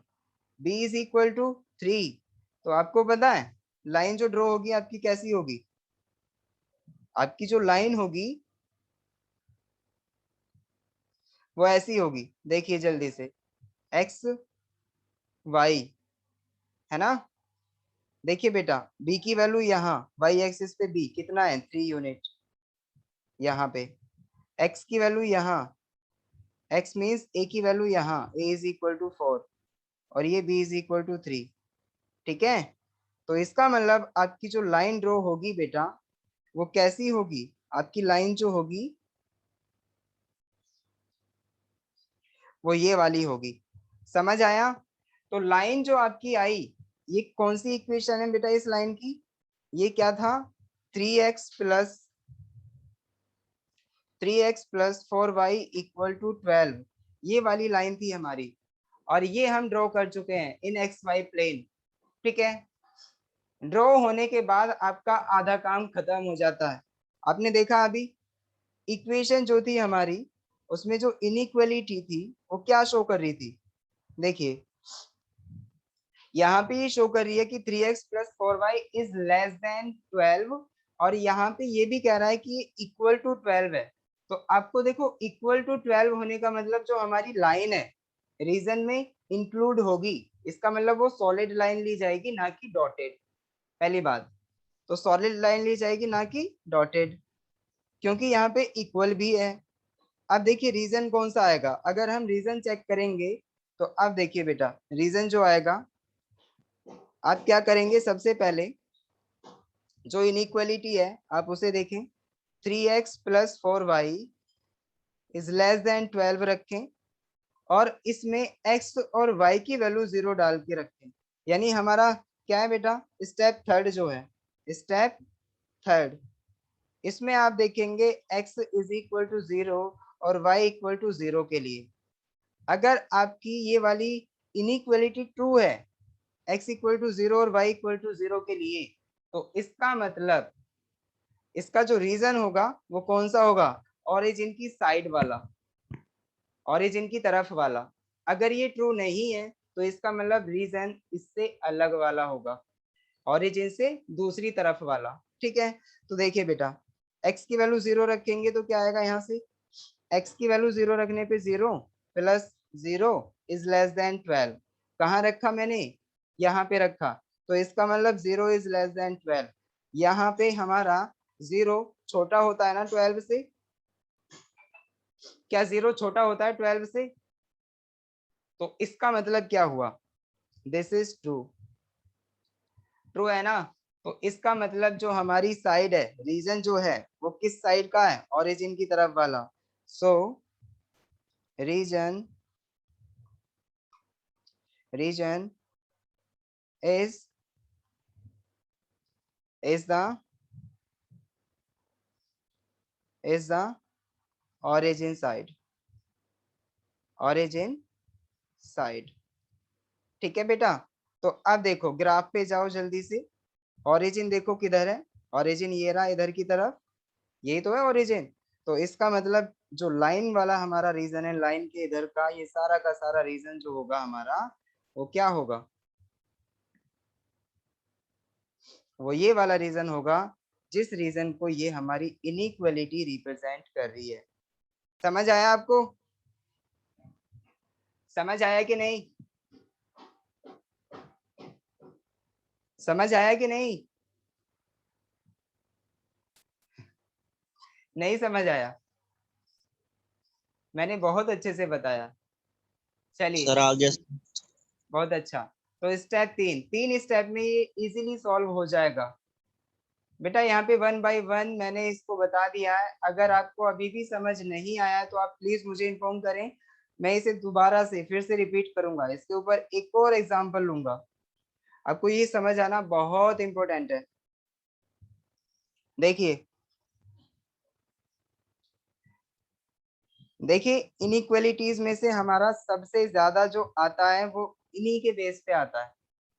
b is equal to 3। तो आपको पता है लाइन जो ड्रॉ होगी आपकी कैसी होगी, आपकी जो लाइन होगी वो ऐसी होगी। देखिए जल्दी से, एक्स वाई है ना। देखिए बेटा b की वैल्यू यहाँ y एक्सिस पे b कितना है 3 यूनिट, यहाँ पे x की वैल्यू यहाँ, x मीन्स a की वैल्यू यहाँ a इज इक्वल टू 4 और ये b इज इक्वल टू 3। ठीक है, तो इसका मतलब आपकी जो लाइन ड्रॉ होगी बेटा वो कैसी होगी, आपकी लाइन जो होगी वो ये वाली होगी। समझ आया। तो लाइन जो आपकी आई, ये कौन सी इक्वेशन है बेटा इस लाइन की, ये क्या था 3x plus 4y equal to 12, ये वाली लाइन थी हमारी, और ये हम ड्रॉ कर चुके हैं इन एक्स वाई प्लेन। ठीक है, ड्रॉ होने के बाद आपका आधा काम खत्म हो जाता है। आपने देखा अभी इक्वेशन जो थी हमारी उसमें जो इनइक्वालिटी थी वो क्या शो कर रही थी, देखिए यहाँ पे ये शो कर रही है कि 3x plus 4y is less then 12, और यहाँ पे ये भी कह रहा है कि ये इक्वल टू 12 है। तो आपको देखो इक्वल टू 12 होने का मतलब जो हमारी लाइन है रीजन में इंक्लूड होगी, इसका मतलब वो सॉलिड लाइन ली जाएगी ना कि डॉटेड। पहली बात तो सॉलिड लाइन ली जाएगी ना कि डॉटेड, क्योंकि यहाँ पे इक्वल भी है। अब देखिए रीजन कौन सा आएगा, अगर हम रीजन चेक करेंगे तो अब देखिए बेटा रीजन जो आएगा, आप क्या करेंगे सबसे पहले जो इनइक्वालिटी है आप उसे देखें, 3x plus 4y is less then 12 रखें और इसमें x और y की वैल्यू 0 डाल के रखें। यानी हमारा क्या है बेटा, स्टेप थर्ड जो है, स्टेप थर्ड, इसमें आप देखेंगे x इज इक्वल टू 0 और y इक्वल टू 0 के लिए अगर आपकी ये वाली इनइक्वालिटी ट्रू है, x इक्वल टू 0 और y इक्वल टू 0 के लिए, तो इसका मतलब इसका जो रीजन होगा वो कौन सा होगा, ओरिजिन की साइड वाला, ओरिजिन की तरफ वाला। अगर ये ट्रू नहीं है तो इसका मतलब रीजन इससे अलग वाला होगा, ओरिजिन से दूसरी तरफ वाला। ठीक है, तो देखिए बेटा x की वैल्यू 0 रखेंगे तो क्या आएगा, यहाँ से x की वैल्यू 0 रखने पे 0 प्लस 0 इज लेस देन 12। कहाँ रखा मैंने, यहाँ पे रखा, तो इसका मतलब 0 इज लेस देन 12। यहाँ पे हमारा 0 छोटा होता है ना 12 से, क्या 0 छोटा होता है 12 से, तो इसका मतलब क्या हुआ, दिस इज ट्रू, ट्रू है ना। तो इसका मतलब जो हमारी साइड है, रीजन जो है वो किस साइड का है, ओरिजिन की तरफ वाला। सो reason region is the origin side, ठीक है बेटा। तो अब देखो ग्राफ पे जाओ जल्दी से, ओरिजिन देखो किधर है, ओरिजिन ये रहा इधर की तरफ, यही तो है ओरिजिन। तो इसका मतलब जो लाइन वाला हमारा रीजन है, लाइन के इधर का ये सारा का सारा रीजन जो होगा हमारा, वो क्या होगा, वो ये वाला रीजन होगा, जिस रीजन को ये हमारी इनइक्वालिटी रिप्रेजेंट कर रही है। समझ आया आपको? समझ आया कि नहीं? समझ आया कि नहीं? नहीं समझ आया? मैंने बहुत अच्छे से बताया। चलिए सर आगे बहुत अच्छा। तो स्टेप 3 स्टेप में ये इजीली सॉल्व हो जाएगा बेटा। यहाँ पे 1 बाय 1 मैंने इसको बता दिया है। अगर आपको अभी भी समझ नहीं आया तो आप प्लीज मुझे इन्फॉर्म करें, मैं इसे दोबारा से फिर से रिपीट करूंगा, इसके ऊपर एक और एग्जाम्पल लूंगा। आपको ये समझ आना बहुत इंपॉर्टेंट है। देखिए देखिए इनइक्वालिटीज में से हमारा सबसे ज्यादा जो आता है वो इन्हीं के बेस पे आता है।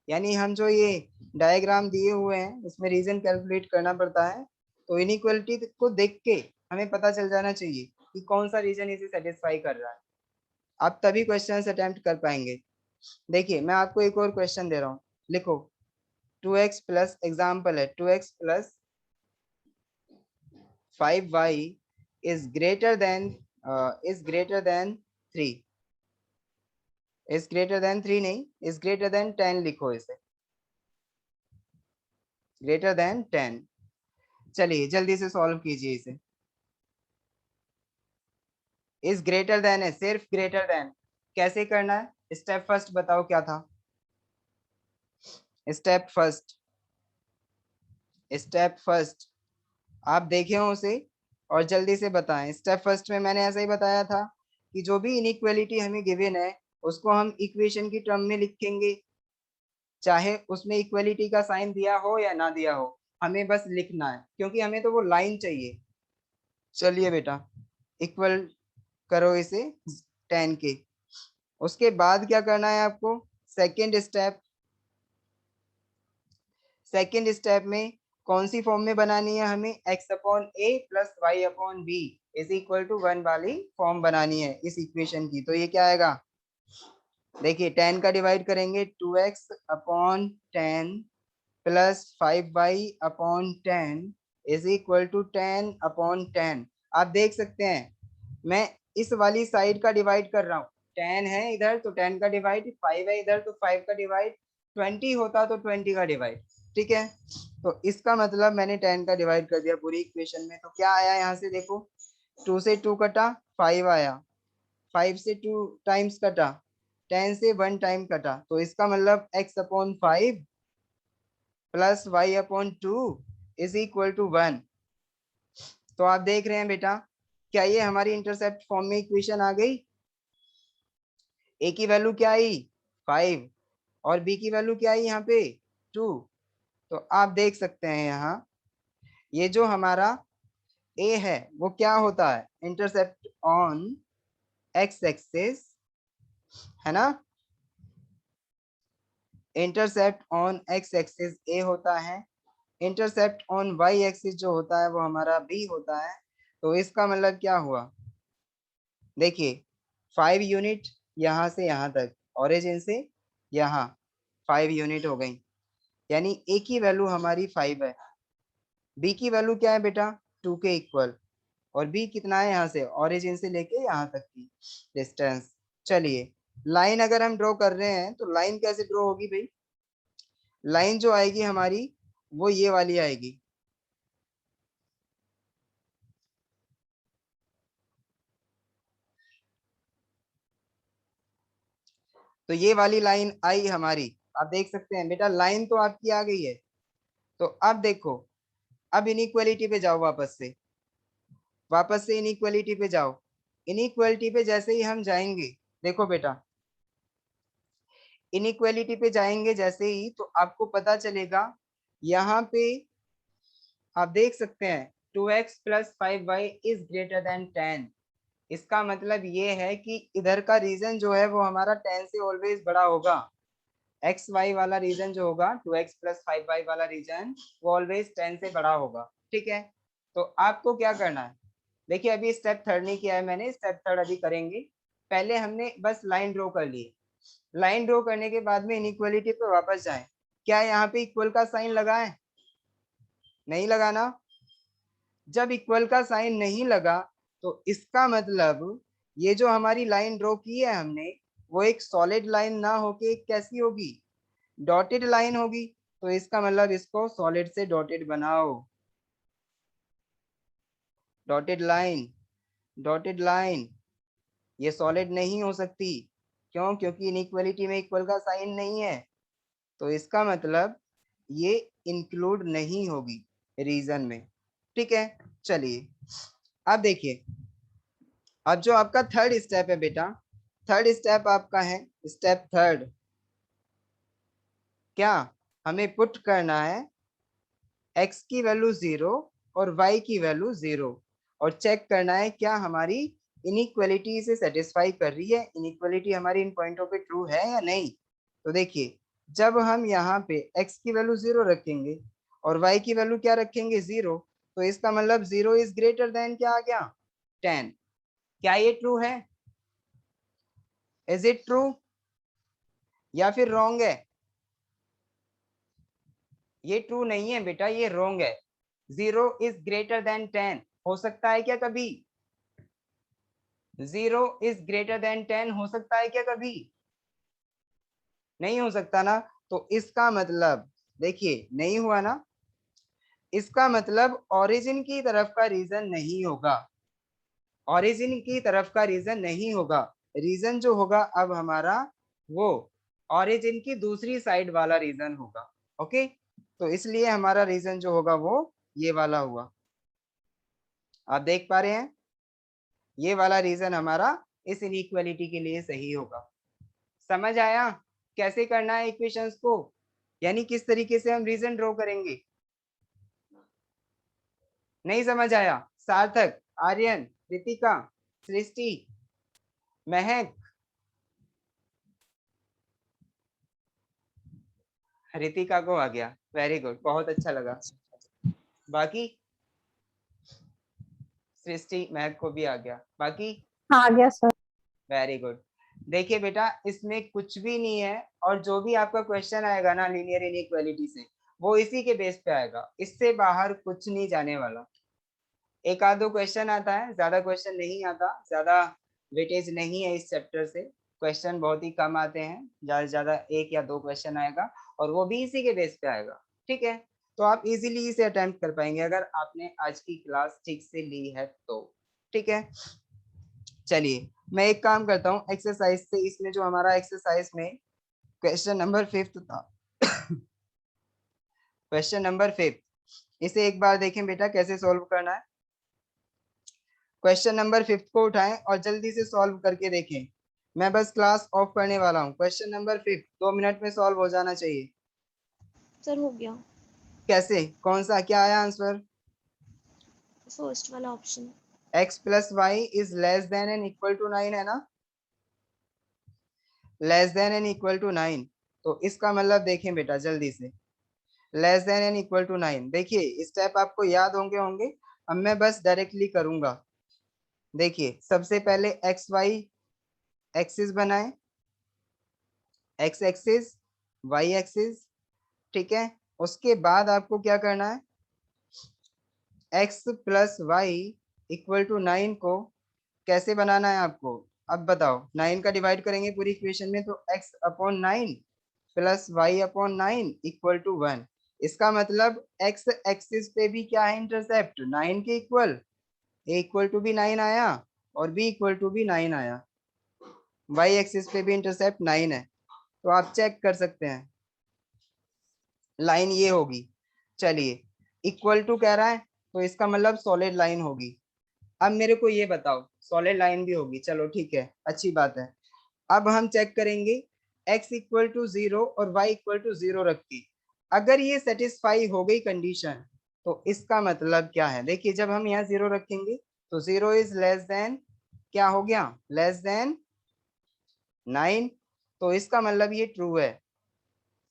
यानी हम जो ये डायग्राम दिए हुए हैं इसमें रीजन कैलकुलेट करना पड़ता है। तो इनइक्वालिटी को देख के हमें पता चल जाना चाहिए कि कौन सा रीजन इसे सेटिस्फाई कर रहा है। आप तभी क्वेश्चन अटेम्प्ट कर पाएंगे। देखिए मैं आपको एक और क्वेश्चन दे रहा हूँ, लिखो 2x प्लस, एग्जाम्पल है 2x plus 5y is greater than 3, is greater than 3 नहीं, is greater than 10 लिखो इसे, greater than 10। चलिए जल्दी से सॉल्व कीजिए इसे। इज ग्रेटर देन है, सिर्फ ग्रेटर देन। कैसे करना है, स्टेप फर्स्ट बताओ क्या था? स्टेप फर्स्ट आप देखे हो उसे और जल्दी से बताएं। स्टेप फर्स्ट में मैंने ऐसा ही बताया था कि जो भी इनइक्वालिटी हमें गिवन है उसको हम इक्वेशन की टर्म में लिखेंगे, चाहे उसमें इक्वालिटी का साइन दिया हो या ना दिया हो, हमें बस लिखना है क्योंकि हमें तो वो लाइन चाहिए। चलिए बेटा इक्वल करो इसे 10 के। उसके बाद क्या करना है आपको, सेकेंड स्टेप में कौन सी फॉर्म में बनानी है हमें, x upon a plus y upon b is equal to 1 वाली फॉर्म बनानी है इस इक्वेशन की। तो ये क्या आएगा, देखिए 10 का डिवाइड करेंगे 2x upon 10 plus 5y upon 10 is equal to 10 upon 10। आप देख सकते हैं मैं इस वाली साइड का डिवाइड कर रहा हूँ, 10 है इधर तो 10 का डिवाइड, 5 है इधर तो 5 का डिवाइड, 20 होता तो 20 का डिवाइड। ठीक है, तो इसका मतलब मैंने 10 का डिवाइड कर दिया पूरी इक्वेशन में। तो क्या आया यहाँ से देखो, 2 से 2 कटा 5 आया, 5 से 2 टाइम्स कटा, 10 से 1 टाइम कटा। तो इसका मतलब x upon 5 plus y upon 2 is equal to 1। तो आप देख रहे हैं बेटा, क्या ये हमारी इंटरसेप्ट फॉर्म में इक्वेशन आ गई। a की वैल्यू क्या आई 5 और b की वैल्यू क्या आई यहाँ पे 2। तो आप देख सकते हैं यहाँ ये जो हमारा a है वो क्या होता है, इंटरसेप्ट ऑन x एक्सिस, है ना, intercept on x axis a होता है, इंटरसेप्ट ऑन y एक्सिस जो होता है वो हमारा b होता है। तो इसका मतलब क्या हुआ, देखिए 5 यूनिट यहाँ से यहाँ तक, ओरिजिन से यहाँ 5 यूनिट हो गई, यानी a की वैल्यू हमारी 5 है, b की वैल्यू क्या है बेटा 2 के इक्वल, और b कितना है यहाँ से ओरिजिन से लेके यहाँ तक की डिस्टेंस। चलिए लाइन अगर हम ड्रॉ कर रहे हैं तो लाइन कैसे ड्रॉ होगी भाई, लाइन जो आएगी हमारी वो ये वाली आएगी। तो ये वाली लाइन आई हमारी, आप देख सकते हैं बेटा लाइन तो आपकी आ गई है। तो अब देखो, अब इनइक्वालिटी पे जाओ, वापस से इनइक्वालिटी पे जाओ। इनइक्वालिटी पे जैसे ही हम जाएंगे, देखो बेटा इनइक्वालिटी पे जाएंगे जैसे ही, तो आपको पता चलेगा यहाँ पे आप देख सकते हैं 2x + 5y is greater then 10। इसका मतलब ये है कि इधर का रीजन जो है वो हमारा 10 से ऑलवेज बड़ा होगा। एक्स वाई वाला रीजन जो होगा 2x + 5y वाला रीजन वो ऑलवेज 10 से बड़ा होगा। ठीक है, तो आपको क्या करना है, देखिए अभी स्टेप थर्ड नहीं किया है मैंने, स्टेप थर्ड अभी करेंगे। पहले हमने बस लाइन ड्रॉ कर ली, लाइन ड्रॉ करने के बाद में इनइक्वालिटी पे वापस जाएं। क्या यहाँ पे इक्वल का साइन लगा है? नहीं लगा ना। जब इक्वल का साइन नहीं लगा तो इसका मतलब ये जो हमारी लाइन ड्रॉ की है हमने वो एक सॉलिड लाइन ना होके कैसी होगी, डॉटेड लाइन होगी। तो इसका मतलब इसको सॉलिड से डॉटेड बनाओ, डॉटेड लाइन, डॉटेड लाइन। ये सॉलिड नहीं हो सकती, क्यों? क्योंकि इनइक्वालिटी में इक्वल का साइन नहीं है, तो इसका मतलब ये इंक्लूड नहीं होगी रीजन में। ठीक है, चलिए अब देखिए, अब जो आपका थर्ड स्टेप है बेटा, थर्ड स्टेप आपका है स्टेप थर्ड। क्या हमें पुट करना है x की वैल्यू 0 और y की वैल्यू 0 और चेक करना है क्या हमारी इनइक्वालिटी से सेटिस्फाई कर रही है, इनइक्वालिटी हमारी इन पॉइंटों पे ट्रू है या नहीं। तो देखिए जब हम यहाँ पे x की वैल्यू 0 रखेंगे और y की वैल्यू क्या रखेंगे 0, तो इसका मतलब 0 इज ग्रेटर देन क्या आ गया 10। क्या ये ट्रू है? इज इट ट्रू या फिर रॉन्ग है? ये ट्रू नहीं है बेटा, ये रॉन्ग है। 0 इज ग्रेटर देन 10 हो सकता है क्या कभी? 0 इज ग्रेटर देन 10 हो सकता है क्या कभी? नहीं हो सकता ना। तो इसका मतलब देखिए नहीं हुआ ना, इसका मतलब ओरिजिन की तरफ का रीजन नहीं होगा, ओरिजिन की तरफ का रीजन नहीं होगा। रीजन जो होगा अब हमारा वो ओरिजिन की दूसरी साइड वाला रीजन होगा। ओके, तो इसलिए हमारा रीजन जो होगा वो ये वाला हुआ। आप देख पा रहे हैं, ये वाला रीजन हमारा इस इनइक्वालिटी के लिए सही होगा। समझ आया कैसे करना है इक्वेशंस को, यानी किस तरीके से हम रीजन ड्रॉ करेंगे? नहीं समझ आया? सार्थक, आर्यन, रितिका, सृष्टि, महक, रितिका को आ गया, वेरी गुड, बहुत अच्छा लगा। बाकी सृष्टि, महक को भी आ गया, बाकी आ गया सर। Very good. देखिए बेटा इसमें कुछ भी नहीं है, और जो भी आपका क्वेश्चन आएगा ना लीनियर इनइक्वालिटी से वो इसी के बेस पे आएगा, इससे बाहर कुछ नहीं जाने वाला। एक आध दो क्वेश्चन आता है, ज्यादा क्वेश्चन नहीं आता, ज्यादा वेटेज नहीं है इस चैप्टर से, क्वेश्चन बहुत ही कम आते हैं, ज्यादा से ज्यादा 1 या 2 क्वेश्चन आएगा और वो भी इसी के बेस पे आएगा। ठीक है, तो आप इजीली इसे अटेम्प्ट कर पाएंगे अगर आपने आज की क्लास ठीक से ली है तो। ठीक है, चलिए मैं एक काम करता हूँ एक्सरसाइज से, इसमें जो हमारा एक्सरसाइज में क्वेश्चन नंबर 5 था क्वेश्चन नंबर 5, इसे एक बार देखें बेटा कैसे सॉल्व करना है। क्वेश्चन नंबर 5 को उठाएं और जल्दी से सॉल्व करके देखें। मैं बस क्लास ऑफ करने वाला हूँ। क्वेश्चन नंबर 5 2 मिनट में सॉल्व हो जाना चाहिए। सर हो गया, कैसे, कौन सा, क्या आया आंसर? फर्स्ट वाला option. x + y is less than and equal to 9 है ना, less than and equal to 9। तो इसका मतलब देखें बेटा जल्दी से, less than and equal to 9, देखिए स्टेप आपको याद होंगे। अब मैं बस डायरेक्टली करूंगा। देखिए सबसे पहले एक्स वाई एक्सिस बनाए, एक्स एक्सिस, वाई एक्सिस। ठीक है, उसके बाद आपको क्या करना है, x + y इक्वल टू 9 को कैसे बनाना है आपको? अब बताओ, 9 का डिवाइड करेंगे पूरी इक्वेशन में तो x/9 + y/9 इक्वल टू 1। इसका मतलब x एक्सिस पे भी क्या है, इंटरसेप्ट 9 के इक्वल, a इक्वल टू भी 9 आया और b इक्वल टू भी 9 आया, y एक्सिस पे भी इंटरसेप्ट 9 है। तो आप चेक कर सकते हैं, लाइन ये होगी। चलिए इक्वल टू कह रहा है तो इसका मतलब सॉलिड लाइन होगी। अब मेरे को ये बताओ, सॉलिड लाइन भी होगी, चलो ठीक है, अच्छी बात है। अब हम चेक करेंगे x इक्वल टू 0 और y इक्वल टू 0 रख के अगर ये सेटिस्फाई हो गई कंडीशन, तो इसका मतलब क्या है? देखिए जब हम यहाँ 0 रखेंगे तो 0 इज लेस देन, क्या हो गया, लेस देन 9, तो इसका मतलब ये ट्रू है।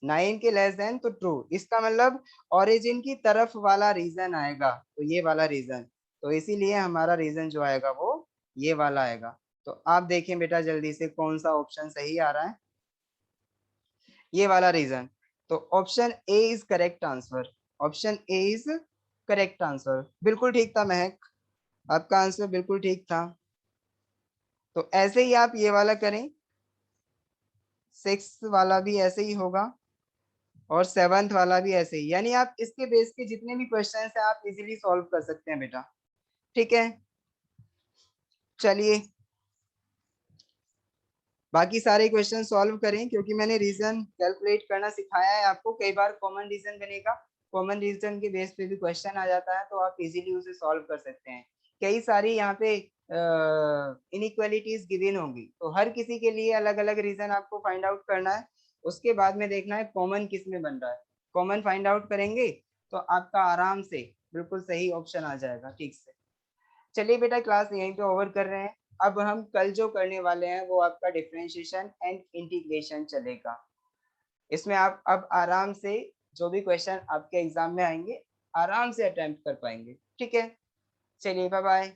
9 के लेस देन तो ट्रू, इसका मतलब ओरिजिन की तरफ वाला रीजन आएगा, तो ये वाला रीजन, तो इसीलिए हमारा रीजन जो आएगा वो ये वाला आएगा। तो आप देखें बेटा जल्दी से कौन सा ऑप्शन सही आ रहा है, ये वाला रीजन। तो option A is correct answer, option A is correct answer, बिल्कुल ठीक था महक, आपका आंसर बिल्कुल ठीक था। तो ऐसे ही आप ये वाला करें, 6 वाला भी ऐसे ही होगा और 7th वाला भी ऐसे ही, यानी आप इसके बेस के जितने भी क्वेश्चन हैं आप इजीली सॉल्व कर सकते हैं बेटा, ठीक है। चलिए बाकी सारे क्वेश्चन सॉल्व करें, क्योंकि मैंने रीजन कैलकुलेट करना सिखाया है आपको। कई बार कॉमन रीजन बनेगा, कॉमन रीजन के बेस पे भी क्वेश्चन आ जाता है, तो आप इजीली उसे सॉल्व कर सकते हैं। कई सारी यहाँ पे इनइक्वालिटीज गिवन होंगी, तो हर किसी के लिए अलग अलग रीजन आपको फाइंड आउट करना है, उसके बाद में देखना है कॉमन किस में बन रहा है। कॉमन फाइंड आउट करेंगे तो आपका आराम से बिल्कुल सही ऑप्शन आ जाएगा, ठीक से। चलिए बेटा क्लास यहीं पे ओवर कर रहे हैं। अब हम कल जो करने वाले हैं वो आपका डिफरेंशिएशन एंड इंटीग्रेशन चलेगा। इसमें आप अब आराम से जो भी क्वेश्चन आपके एग्जाम में आएंगे आराम से अटेम्प्ट कर पाएंगे, ठीक है। चलिए बाय बाय।